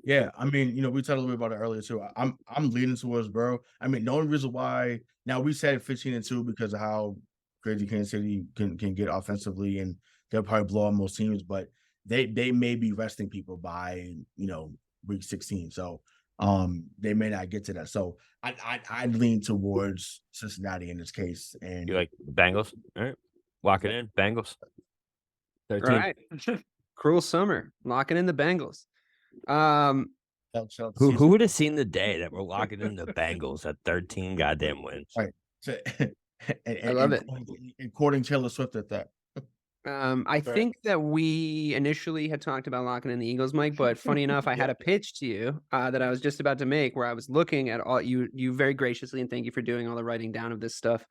Yeah, I mean, we talked a little bit about it earlier too. I'm leaning towards Burrow. I mean, the only reason why now we said 15-2 because of how crazy Kansas City can get offensively, and they'll probably blow up most teams, but they may be resting people by week 16. So they may not get to that. So I'd lean towards Cincinnati in this case. And You like the Bengals? All right. Lock it in. Bengals. 13. All right. Cruel summer. Locking in the Bengals. Who would have seen the day that we're locking in the Bengals at 13 goddamn wins? Right. I love it. And courting Taylor Swift at that. I think that we initially had talked about locking in the Eagles, Mike, but funny enough, I had a pitch to you that I was just about to make where I was looking at all you very graciously, and thank you for doing all the writing down of this stuff.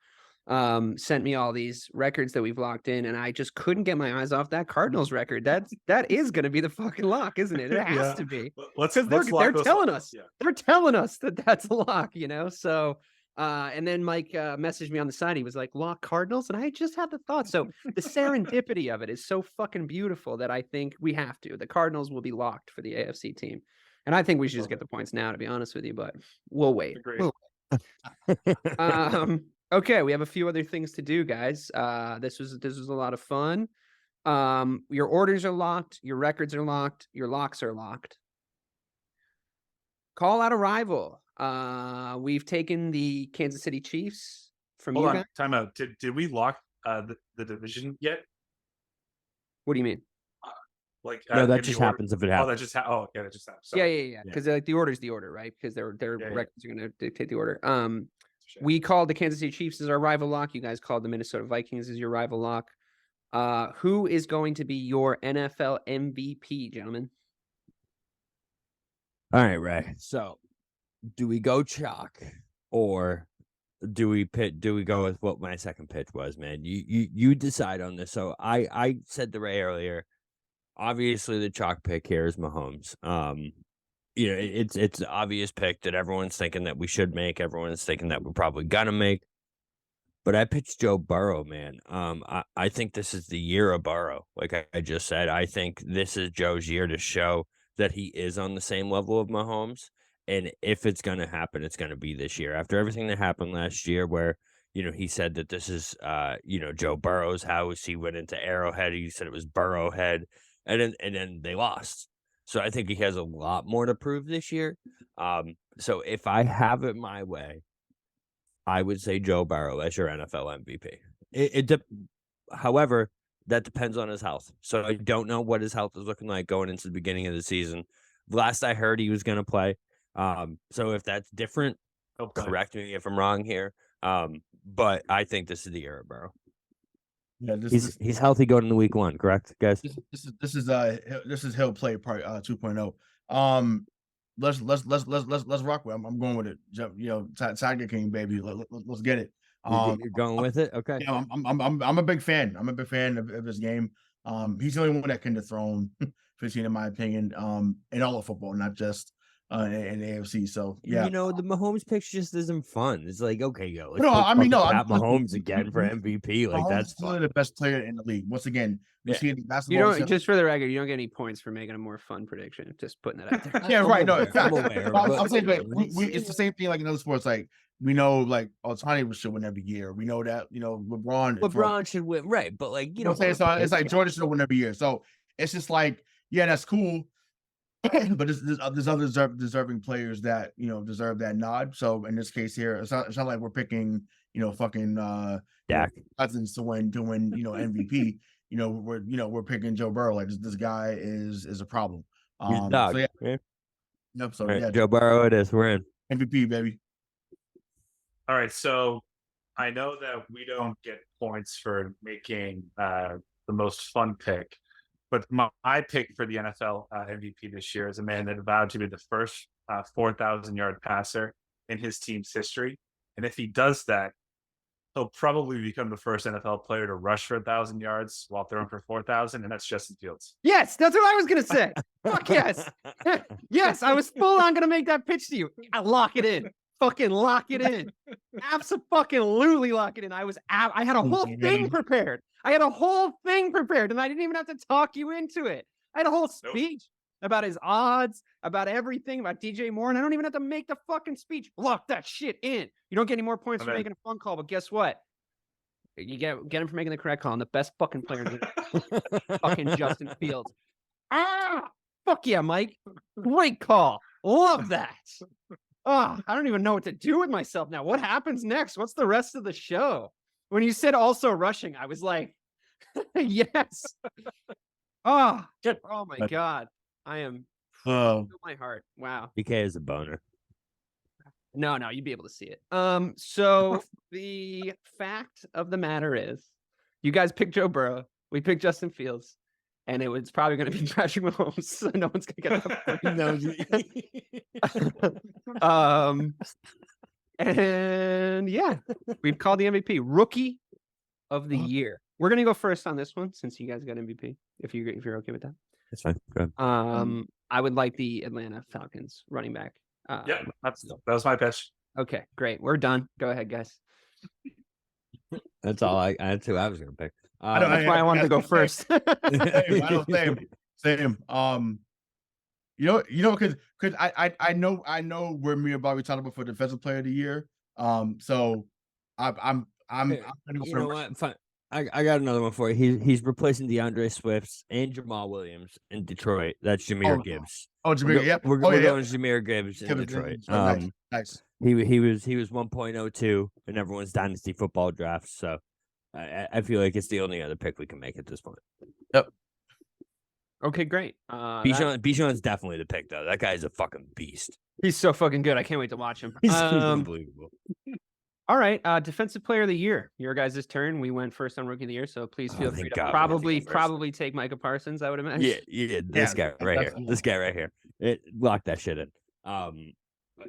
Sent me all these records that we've locked in, and I just couldn't get my eyes off that Cardinals record. That is going to be the fucking lock, isn't it? It has to be. Because they're telling us. Yeah. They're telling us that that's a lock, So, and then Mike messaged me on the side. He was like, "Lock Cardinals," and I just had the thought. So the serendipity of it is so fucking beautiful that I think we have to. The Cardinals will be locked for the AFC team, and I think we should just get the points now, to be honest with you. But we'll wait. Okay, we have a few other things to do, guys. This was a lot of fun. Your orders are locked. Your records are locked. Your locks are locked. Call out a rival. We've taken the Kansas City Chiefs from Hold you on, guys. time out. Did we lock the division yet? What do you mean? Like No, in that the just order- happens if it Oh, happens. that just okay, that just happened. Yeah, Sorry. yeah. Because like the order's the order, right? Because their Yeah. records are going to dictate the order. Sure. We called the Kansas City Chiefs as our rival lock. You guys called the Minnesota Vikings as your rival lock. Who is going to be your NFL MVP, gentlemen? All right, Ray. So, do we go chalk or do we go with what my second pitch was, man? You decide on this. So I said to Ray earlier, obviously the chalk pick here is Mahomes. It's the obvious pick that everyone's thinking that we should make. Everyone's thinking that we're probably gonna make. But I pitched Joe Burrow, man. I think this is the year of Burrow. Like I just said, I think this is Joe's year to show that he is on the same level of Mahomes. And if it's going to happen, it's going to be this year. After everything that happened last year where, he said that this is, Joe Burrow's house. He went into Arrowhead. He said it was Burrowhead. And then they lost. So I think he has a lot more to prove this year. So if I have it my way, I would say Joe Burrow as your NFL MVP. However, that depends on his health. So I don't know what his health is looking like going into the beginning of the season. Last I heard, he was going to play. So if that's different, correct me if I'm wrong here. But I think this is the year of Burrow. Yeah, he's healthy going into week 1, correct, guys? This is Hill play part 2.0. Let's rock with it. I'm going with it. Tiger King, baby. Let's get it. You're going with it, okay? Yeah, I'm a big fan. I'm a big fan of his game. He's the only one that can dethrone 15, in my opinion. In all of football, not just in the AFC. So yeah, the Mahomes pick just isn't fun. It's like, okay, go. I'm Mahomes again for MVP. Like that's probably the best player in the league. Once again, you see it in You basketball. don't, just for the record, you don't get any points for making a more fun prediction. Just putting that out there. Yeah, right. No, I'm aware. I'm saying like it's the same thing like in other sports. Like we know, like Ohtani should win every year. We know that LeBron should win, right? But like you know, what I'm saying it's like Jordan should win every year. So it's just like, yeah, that's cool. But there's other deserving players that deserve that nod. So in this case here, it's not like we're picking fucking Dak Cousins to win MVP. We're picking Joe Burrow. Like this guy is a problem. He's a dog. So yeah. Yep. So right, yeah, Joe Burrow it is. We're in MVP, baby. All right, so I know that we don't get points for making the most fun pick, but my pick for the NFL MVP this year is a man that vowed to be the first 4,000-yard passer in his team's history. And if he does that, he'll probably become the first NFL player to rush for 1,000 yards while throwing for 4,000, and that's Justin Fields. Yes, that's what I was going to say. Fuck yes. Yes, I was full on going to make that pitch to you. I lock it in. Fucking lock it in. Absolutely lock it in. I had a whole thing prepared. And I didn't even have to talk you into it. I had a whole speech about his odds, about everything, about DJ Moore, and I don't even have to make the fucking speech. Lock that shit in. You don't get any more points for making a fun call, but guess what? You get him for making the correct call, and the best fucking player in the fucking Justin Fields. Fuck yeah, Mike. Great call. Love that. Oh, I don't even know what to do with myself now. What happens next? What's the rest of the show? When you said also rushing, I was like, yes. Oh my God. I am my heart. Wow. BK is a boner. No, you'd be able to see it. So the fact of the matter is, you guys picked Joe Burrow. We picked Justin Fields. And it was probably going to be Patrick Mahomes, so no one's going to get that. And yeah, we've called the MVP Rookie of the Year. We're going to go first on this one since you guys got MVP. If you're okay with that, that's fine. Go ahead. I would like the Atlanta Falcons running back. Yeah, that was my pitch. Okay, great. We're done. Go ahead, guys. That's all that's who I was going to pick. That's why I wanted to go first. Same. Because I know where me and Bobby talked about for defensive player of the year. So I'm Hey, gonna go you for know what? Fine. I got another one for you. He's replacing DeAndre Swift and Jamal Williams in Detroit. That's Jahmyr Oh, Gibbs. Jameer, yep. We're Oh, yeah, going Jahmyr Gibbs in Detroit. Nice. He was 1.02 in everyone's dynasty football draft. So I feel like it's the only other pick we can make at this point. Yep. Okay, great. Bijan's definitely the pick though. That guy's a fucking beast. He's so fucking good. I can't wait to watch him. He's unbelievable. All right, defensive player of the year. Your guys' turn. We went first on rookie of the year, so please feel free thank to God probably take Micah Parsons. I would imagine. Yeah. This guy right here. This guy right here. Lock that shit in.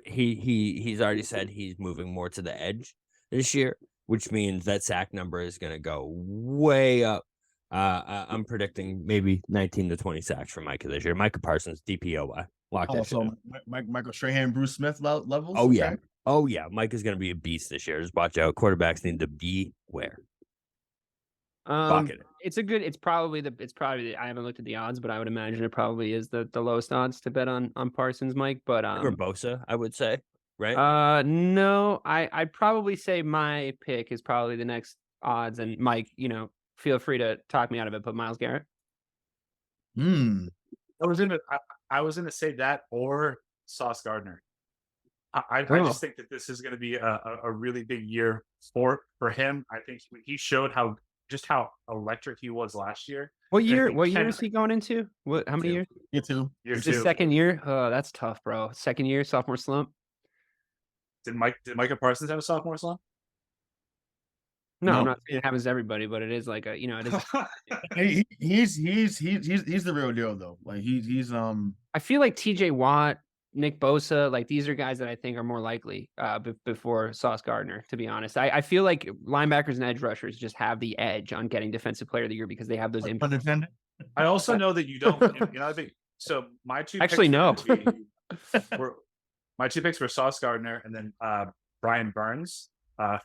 He's already said he's moving more to the edge this year, which means that sack number is going to go way up. I'm predicting maybe 19 to 20 sacks for Micah this year. Micah Parsons, DPOY. Lock that shit in. Michael Strahan, Bruce Smith levels. Oh yeah. Oh yeah. Micah's going to be a beast this year. Just watch out. Quarterbacks need to beware. It's probably I haven't looked at the odds, but I would imagine it probably is the lowest odds to bet on Parsons, Mike. But or Bosa, I would say, right? No, I'd probably say my pick is probably the next odds, and Mike, feel free to talk me out of it. But Myles Garrett. I was gonna say that or Sauce Gardner. I just think that this is going to be a really big year for him. I think he showed how electric he was last year. What year is he going into? How many years? Year two. Is his second year? Oh, that's tough, bro. Second year, sophomore slump. Did Micah Parsons have a sophomore slump? No, I'm not saying it happens to everybody, but it is like it is. he's the real deal though. Like he's I feel like TJ Watt, Nick Bosa, like these are guys that I think are more likely before Sauce Gardner, to be honest. I feel like linebackers and edge rushers just have the edge on getting defensive player of the year because they have those impacts. I also know that you don't so my two actually no. My two picks were Sauce Gardner and then Brian Burns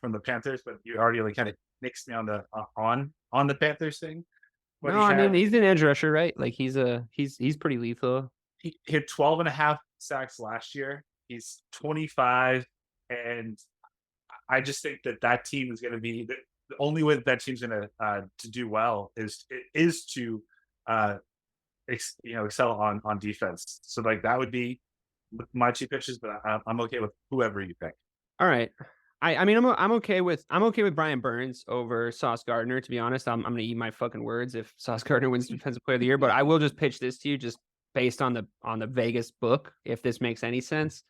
from the Panthers, but you already kind of nixed me on the Panthers thing. But I mean he's an edge rusher, right? Like he's pretty lethal. He hit 12.5 sacks last year. He's 25, and I just think that team is going to be the only way that team's going to do well is to excel on defense. So like that would be my two pitches, but I'm okay with whoever you pick. All right. I mean I'm okay with Brian Burns over Sauce Gardner, to be honest. I'm going to eat my fucking words if Sauce Gardner wins defensive player of the year, but I will just pitch this to you just based on the Vegas book, if this makes any sense.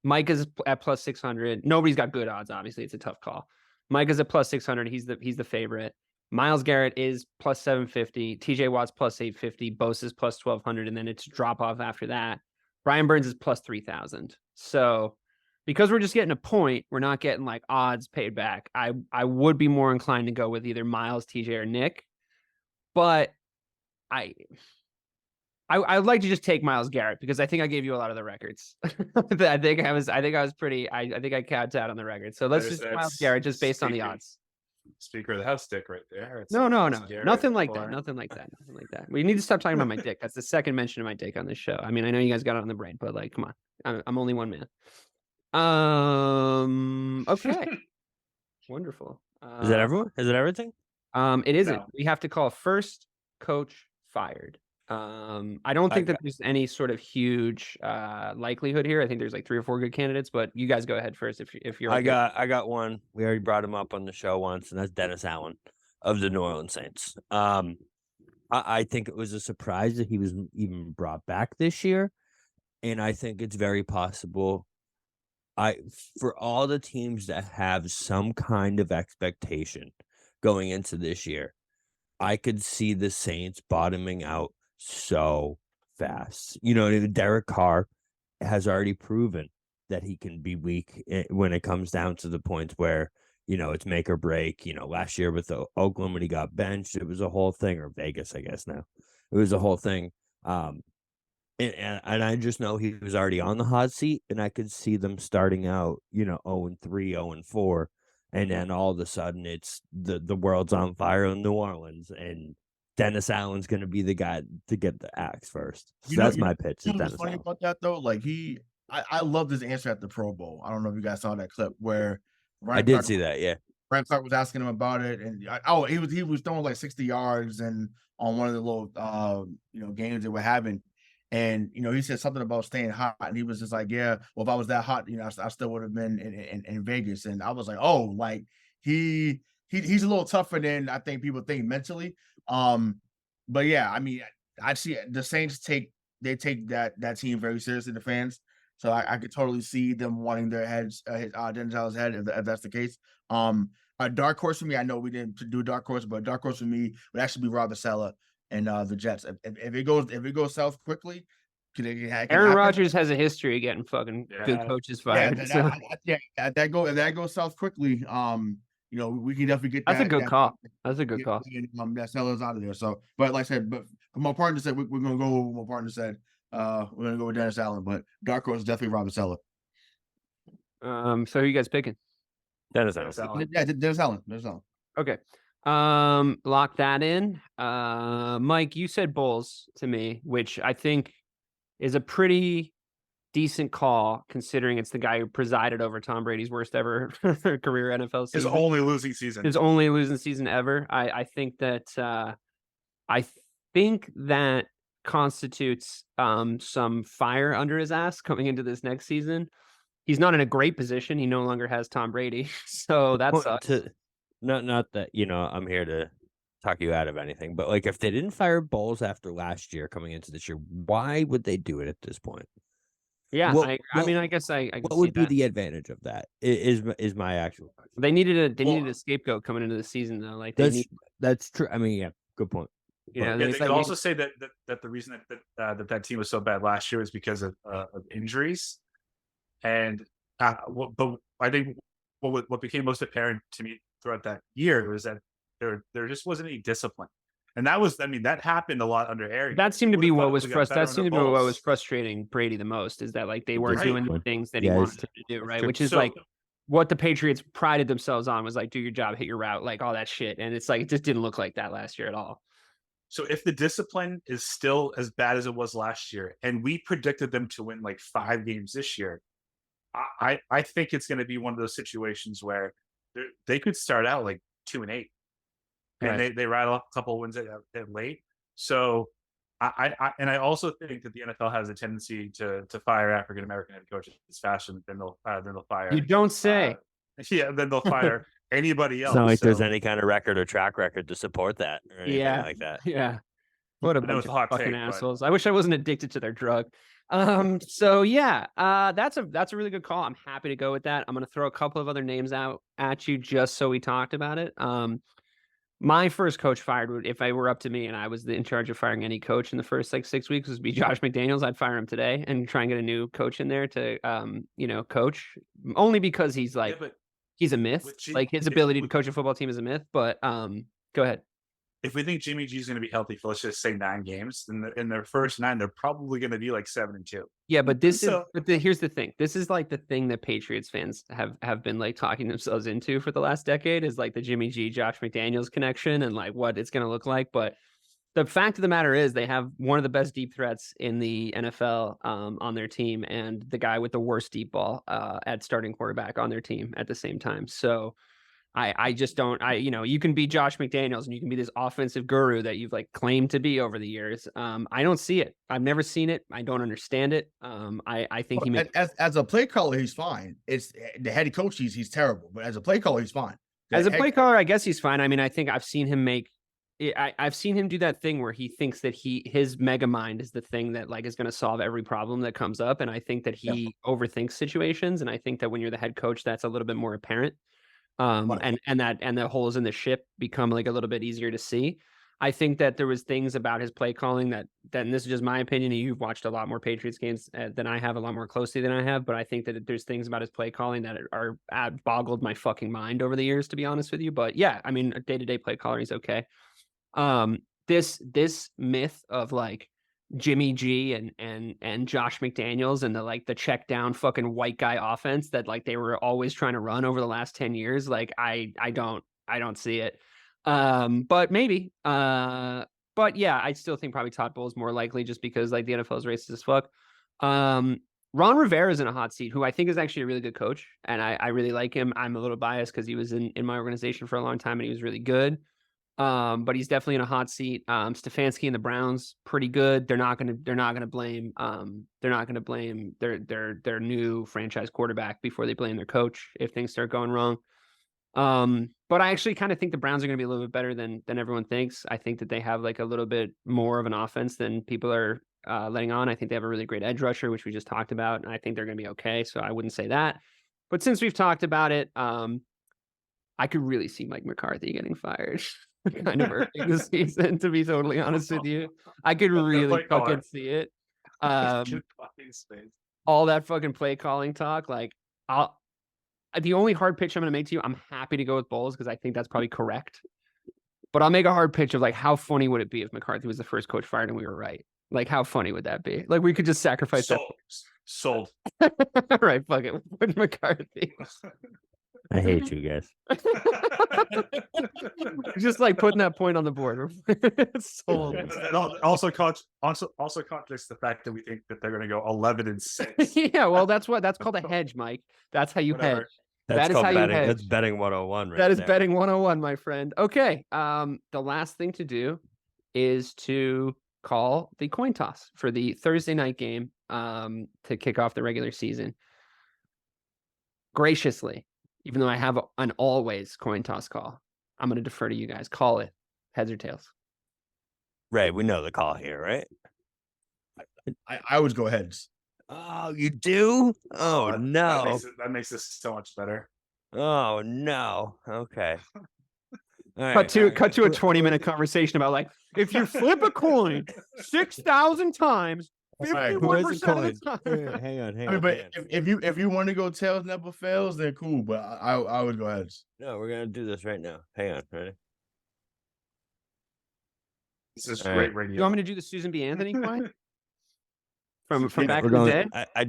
Micah's at plus 600. Nobody's got good odds, obviously. It's a tough call. Micah's at plus 600. He's the favorite. Myles Garrett is plus 750. TJ Watt's plus 850. Bosa's plus 1200, and then it's a drop off after that. Brian Burns is plus 3000. So because we're just getting a point, we're not getting like odds paid back. I would be more inclined to go with either Myles, TJ, or Nick, but I'd like to just take Myles Garrett because I think I gave you a lot of the records. I think I capped out on the record. So let's just Myles Garrett just based on the odds. Speaker of the House dick right there. No. Nothing like that. We need to stop talking about my dick. That's the second mention of my dick on this show. I mean, I know you guys got it on the brain, but like, come on. I'm only one man. Okay. Wonderful. Is that everyone? Is it everything? It isn't. No. We have to call first coach fired. I don't think that there's any sort of huge likelihood here. I think there's like 3 or 4 good candidates, but you guys go ahead first if you're. I got one. We already brought him up on the show once, and that's Dennis Allen of the New Orleans Saints. I think it was a surprise that he was even brought back this year, and I think it's very possible. For all the teams that have some kind of expectation going into this year, I could see the Saints bottoming out so fast. Derek Carr has already proven that he can be weak when it comes down to the points where, it's make or break. Last year with the Oakland when he got benched, it was a whole thing, or Vegas, I guess now. It was a whole thing. And I just know he was already on the hot seat, and I could see them starting out, 0-3, 0-4. And then all of a sudden it's the world's on fire in New Orleans, and Dennis Allen's going to be the guy to get the axe first. So that's my pitch. What's funny about that though? Like I loved his answer at the Pro Bowl. I don't know if you guys saw that clip where I did see that. Yeah. Brent Clark was asking him about it, and he was throwing like 60 yards and on one of the little games that we're having, and he said something about staying hot, and he was just like, yeah, well, if I was that hot, I still would have been in Vegas, and I was like, oh, like he's a little tougher than I think people think mentally, but yeah, I mean, I see the Saints take that team very seriously, the fans. So I could totally see them wanting their heads, Denzel's head, if that's the case. A dark horse for me, I know we didn't do a dark horse, but a dark horse for me would actually be Robert Saleh and the Jets. If it goes south quickly, Aaron Rodgers has a history of getting fucking good coaches fired. If that goes south quickly, we can definitely get that's that. A good call. That's a good call. That Saleh's out of there. So, but like I said, but my partner said we're gonna go with what my partner said. We're gonna go with Dennis Allen, but dark horse is definitely Robert Saleh. So who are you guys picking? Dennis Allen. Yeah, Dennis Allen. Okay. Lock that in. Mike, you said Bulls to me, which I think is a pretty decent call considering it's the guy who presided over Tom Brady's worst ever career NFL season. His only losing season ever. I think that constitutes some fire under his ass coming into this next season. He's not in a great position. He no longer has Tom Brady. So that sucks. Not that, I'm here to talk you out of anything, but like if they didn't fire Bowles after last year coming into this year, why would they do it at this point? Yeah, I guess I what would be the advantage of that? Is my actual question. They needed a scapegoat coming into the season though. Like that's true. I mean, yeah, good point. They could also say that the reason that team was so bad last year is because of injuries, and but I think what became most apparent to me throughout that year was that there just wasn't any discipline. And that happened a lot under Arians. That seemed to be what was frustrating Brady the most, is that like they weren't doing the things that he wanted to do, right? Which is like what the Patriots prided themselves on, was like, do your job, hit your route, like all that shit. And it's like it just didn't look like that last year at all. So if the discipline is still as bad as it was last year, and we predicted them to win like 5 games this year, I think it's going to be one of those situations where they could start out like 2-8. And they rattle up a couple of wins at late. So I also think that the NFL has a tendency to fire African American head coaches faster than they'll fire. You don't say. Then they'll fire anybody else. It's not like there's any kind of record or track record to support that or anything like that. Yeah. What a bunch of fucking assholes. I wish I wasn't addicted to their drug. So yeah, that's a really good call. I'm happy to go with that. I'm gonna throw a couple of other names out at you just so we talked about it. My first coach fired would, if I were up to me and I was in charge of firing any coach in the first like 6 weeks, would be Josh McDaniels. I'd fire him today and try and get a new coach in there to coach, only because he's like he's a myth. Like his ability to coach a football team is a myth. But go ahead. If we think Jimmy G is going to be healthy for, let's just say 9 games, then in their first 9, they're probably going to be like 7-2. Yeah, but here's the thing. This is like the thing that Patriots fans have been like talking themselves into for the last decade, is like the Jimmy G, Josh McDaniels connection and like what it's going to look like. But the fact of the matter is they have one of the best deep threats in the NFL on their team, and the guy with the worst deep ball at starting quarterback on their team at the same time. So I just don't, you can be Josh McDaniels and you can be this offensive guru that you've like claimed to be over the years. I don't see it. I've never seen it. I don't understand it. I think as a play caller, he's fine. It's the head coach. He's terrible, but as a play caller, he's fine. As a play caller, I guess he's fine. I mean, I think I've seen him I've seen him do that thing where he thinks that his mega mind is the thing that like is going to solve every problem that comes up. And I think that he overthinks situations. And I think that when you're the head coach, that's a little bit more apparent. And the holes in the ship become like a little bit easier to see. I think that there was things about his play calling that and this is just my opinion, and you've watched a lot more Patriots games than I have, a lot more closely than I have, but I think that there's things about his play calling that are boggled my fucking mind over the years, to be honest with you. But yeah, I mean, a day-to-day play caller, he's okay. This myth of like Jimmy G and Josh McDaniels and the check down fucking white guy offense that like they were always trying to run over the last 10 years. Like I don't see it. But maybe, but yeah, I still think probably Todd Bowles more likely, just because like the NFL is racist as fuck. Ron Rivera's in a hot seat, who I think is actually a really good coach, and I really like him. I'm a little biased because he was in my organization for a long time and he was really good. But he's definitely in a hot seat. Stefanski and the Browns, pretty good. They're not gonna blame their new franchise quarterback before they blame their coach if things start going wrong. But I actually kind of think the Browns are going to be a little bit better than everyone thinks. I think that they have like a little bit more of an offense than people are letting on. I think they have a really great edge rusher, which we just talked about, and I think they're going to be okay. So I wouldn't say that. But since we've talked about it, I could really see Mike McCarthy getting fired kind of early this season, to be totally honest with you. I could really fucking see it. All that fucking play calling talk, like the only hard pitch I'm going to make to you, I'm happy to go with Bowles because I think that's probably correct. But I'll make a hard pitch of like, how funny would it be if McCarthy was the first coach fired and we were right? Like, how funny would that be? Like, we could just sacrifice that. Sold. Right, fuck it. With McCarthy. I hate you guys. Just like putting that point on the board. Sold. It also contradicts the fact that we think that they're going to go 11-6. Yeah, well, that's called a hedge, Mike. That's how you hedge. That's that is called how betting. you hedge. That's betting 101 right That is there. betting 101, my friend. Okay. The last thing to do is to call the coin toss for the Thursday night game to kick off the regular season. Graciously, even though I have an always coin toss call, I'm going to defer to you guys. Call it. Heads or tails? Ray, we know the call here, right? I always go heads. Oh, you do? Oh, no. That makes this so much better. Oh, no. Okay. All Cut to a 20-minute conversation about like, if you flip a coin 6,000 times, 51% of the time. Hang on. I mean, but if you want to go tails, never fails, then cool. But I would go heads. No, we're gonna do this right now. Hang on, ready? This is All great right. radio. You want me to do the Susan B. Anthony coin? From Yeah, back We're in the going. day? I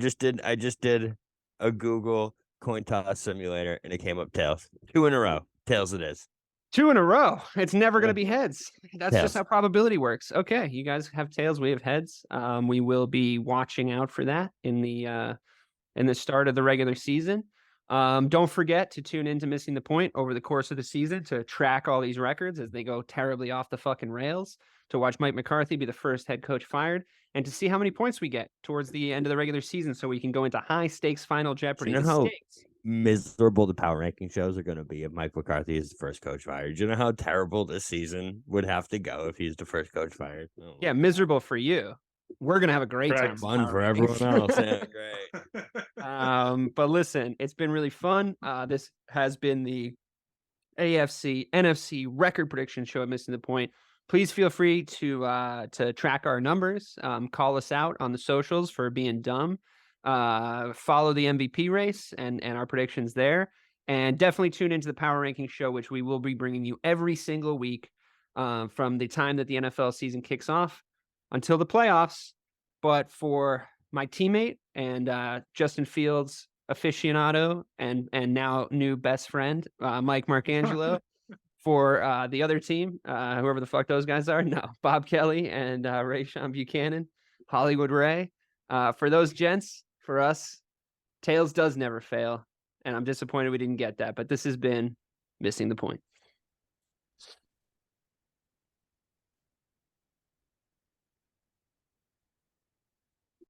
just did a Google coin toss simulator, and it came up tails. 2 in a row. Tails it is. 2 in a row. It's never going to be heads. That's Tails. just how probability works. Okay, you guys have tails. We have heads. We will be watching out for that in the start of the regular season. Don't forget to tune in to Missing the Point over the course of the season to track all these records as they go terribly off the fucking rails, to watch Mike McCarthy be the first head coach fired, and to see how many points we get towards the end of the regular season so we can go into high stakes final Jeopardy. You know The how stakes. miserable the power ranking shows are going to be if Mike McCarthy is the first coach fired? Do you know how terrible this season would have to go if he's the first coach fired? Oh. Yeah, miserable for you. We're going to have a great time. Correct. Fun for everyone else. Yeah, great. But listen, it's been really fun. This has been the AFC NFC record prediction show at Missing the Point. Please feel free to track our numbers. Call us out on the socials for being dumb. Follow the MVP race and our predictions there. And definitely tune into the Power Ranking Show, which we will be bringing you every single week from the time that the NFL season kicks off until the playoffs. But for my teammate and Justin Fields aficionado and now new best friend, Mike Marcangelo, for the other team, whoever the fuck those guys are, Bob Kelly and Ray-Sean Buchanan, Hollywood Ray. For those gents, for us, tails does never fail, and I'm disappointed we didn't get that, but this has been Missing the Point.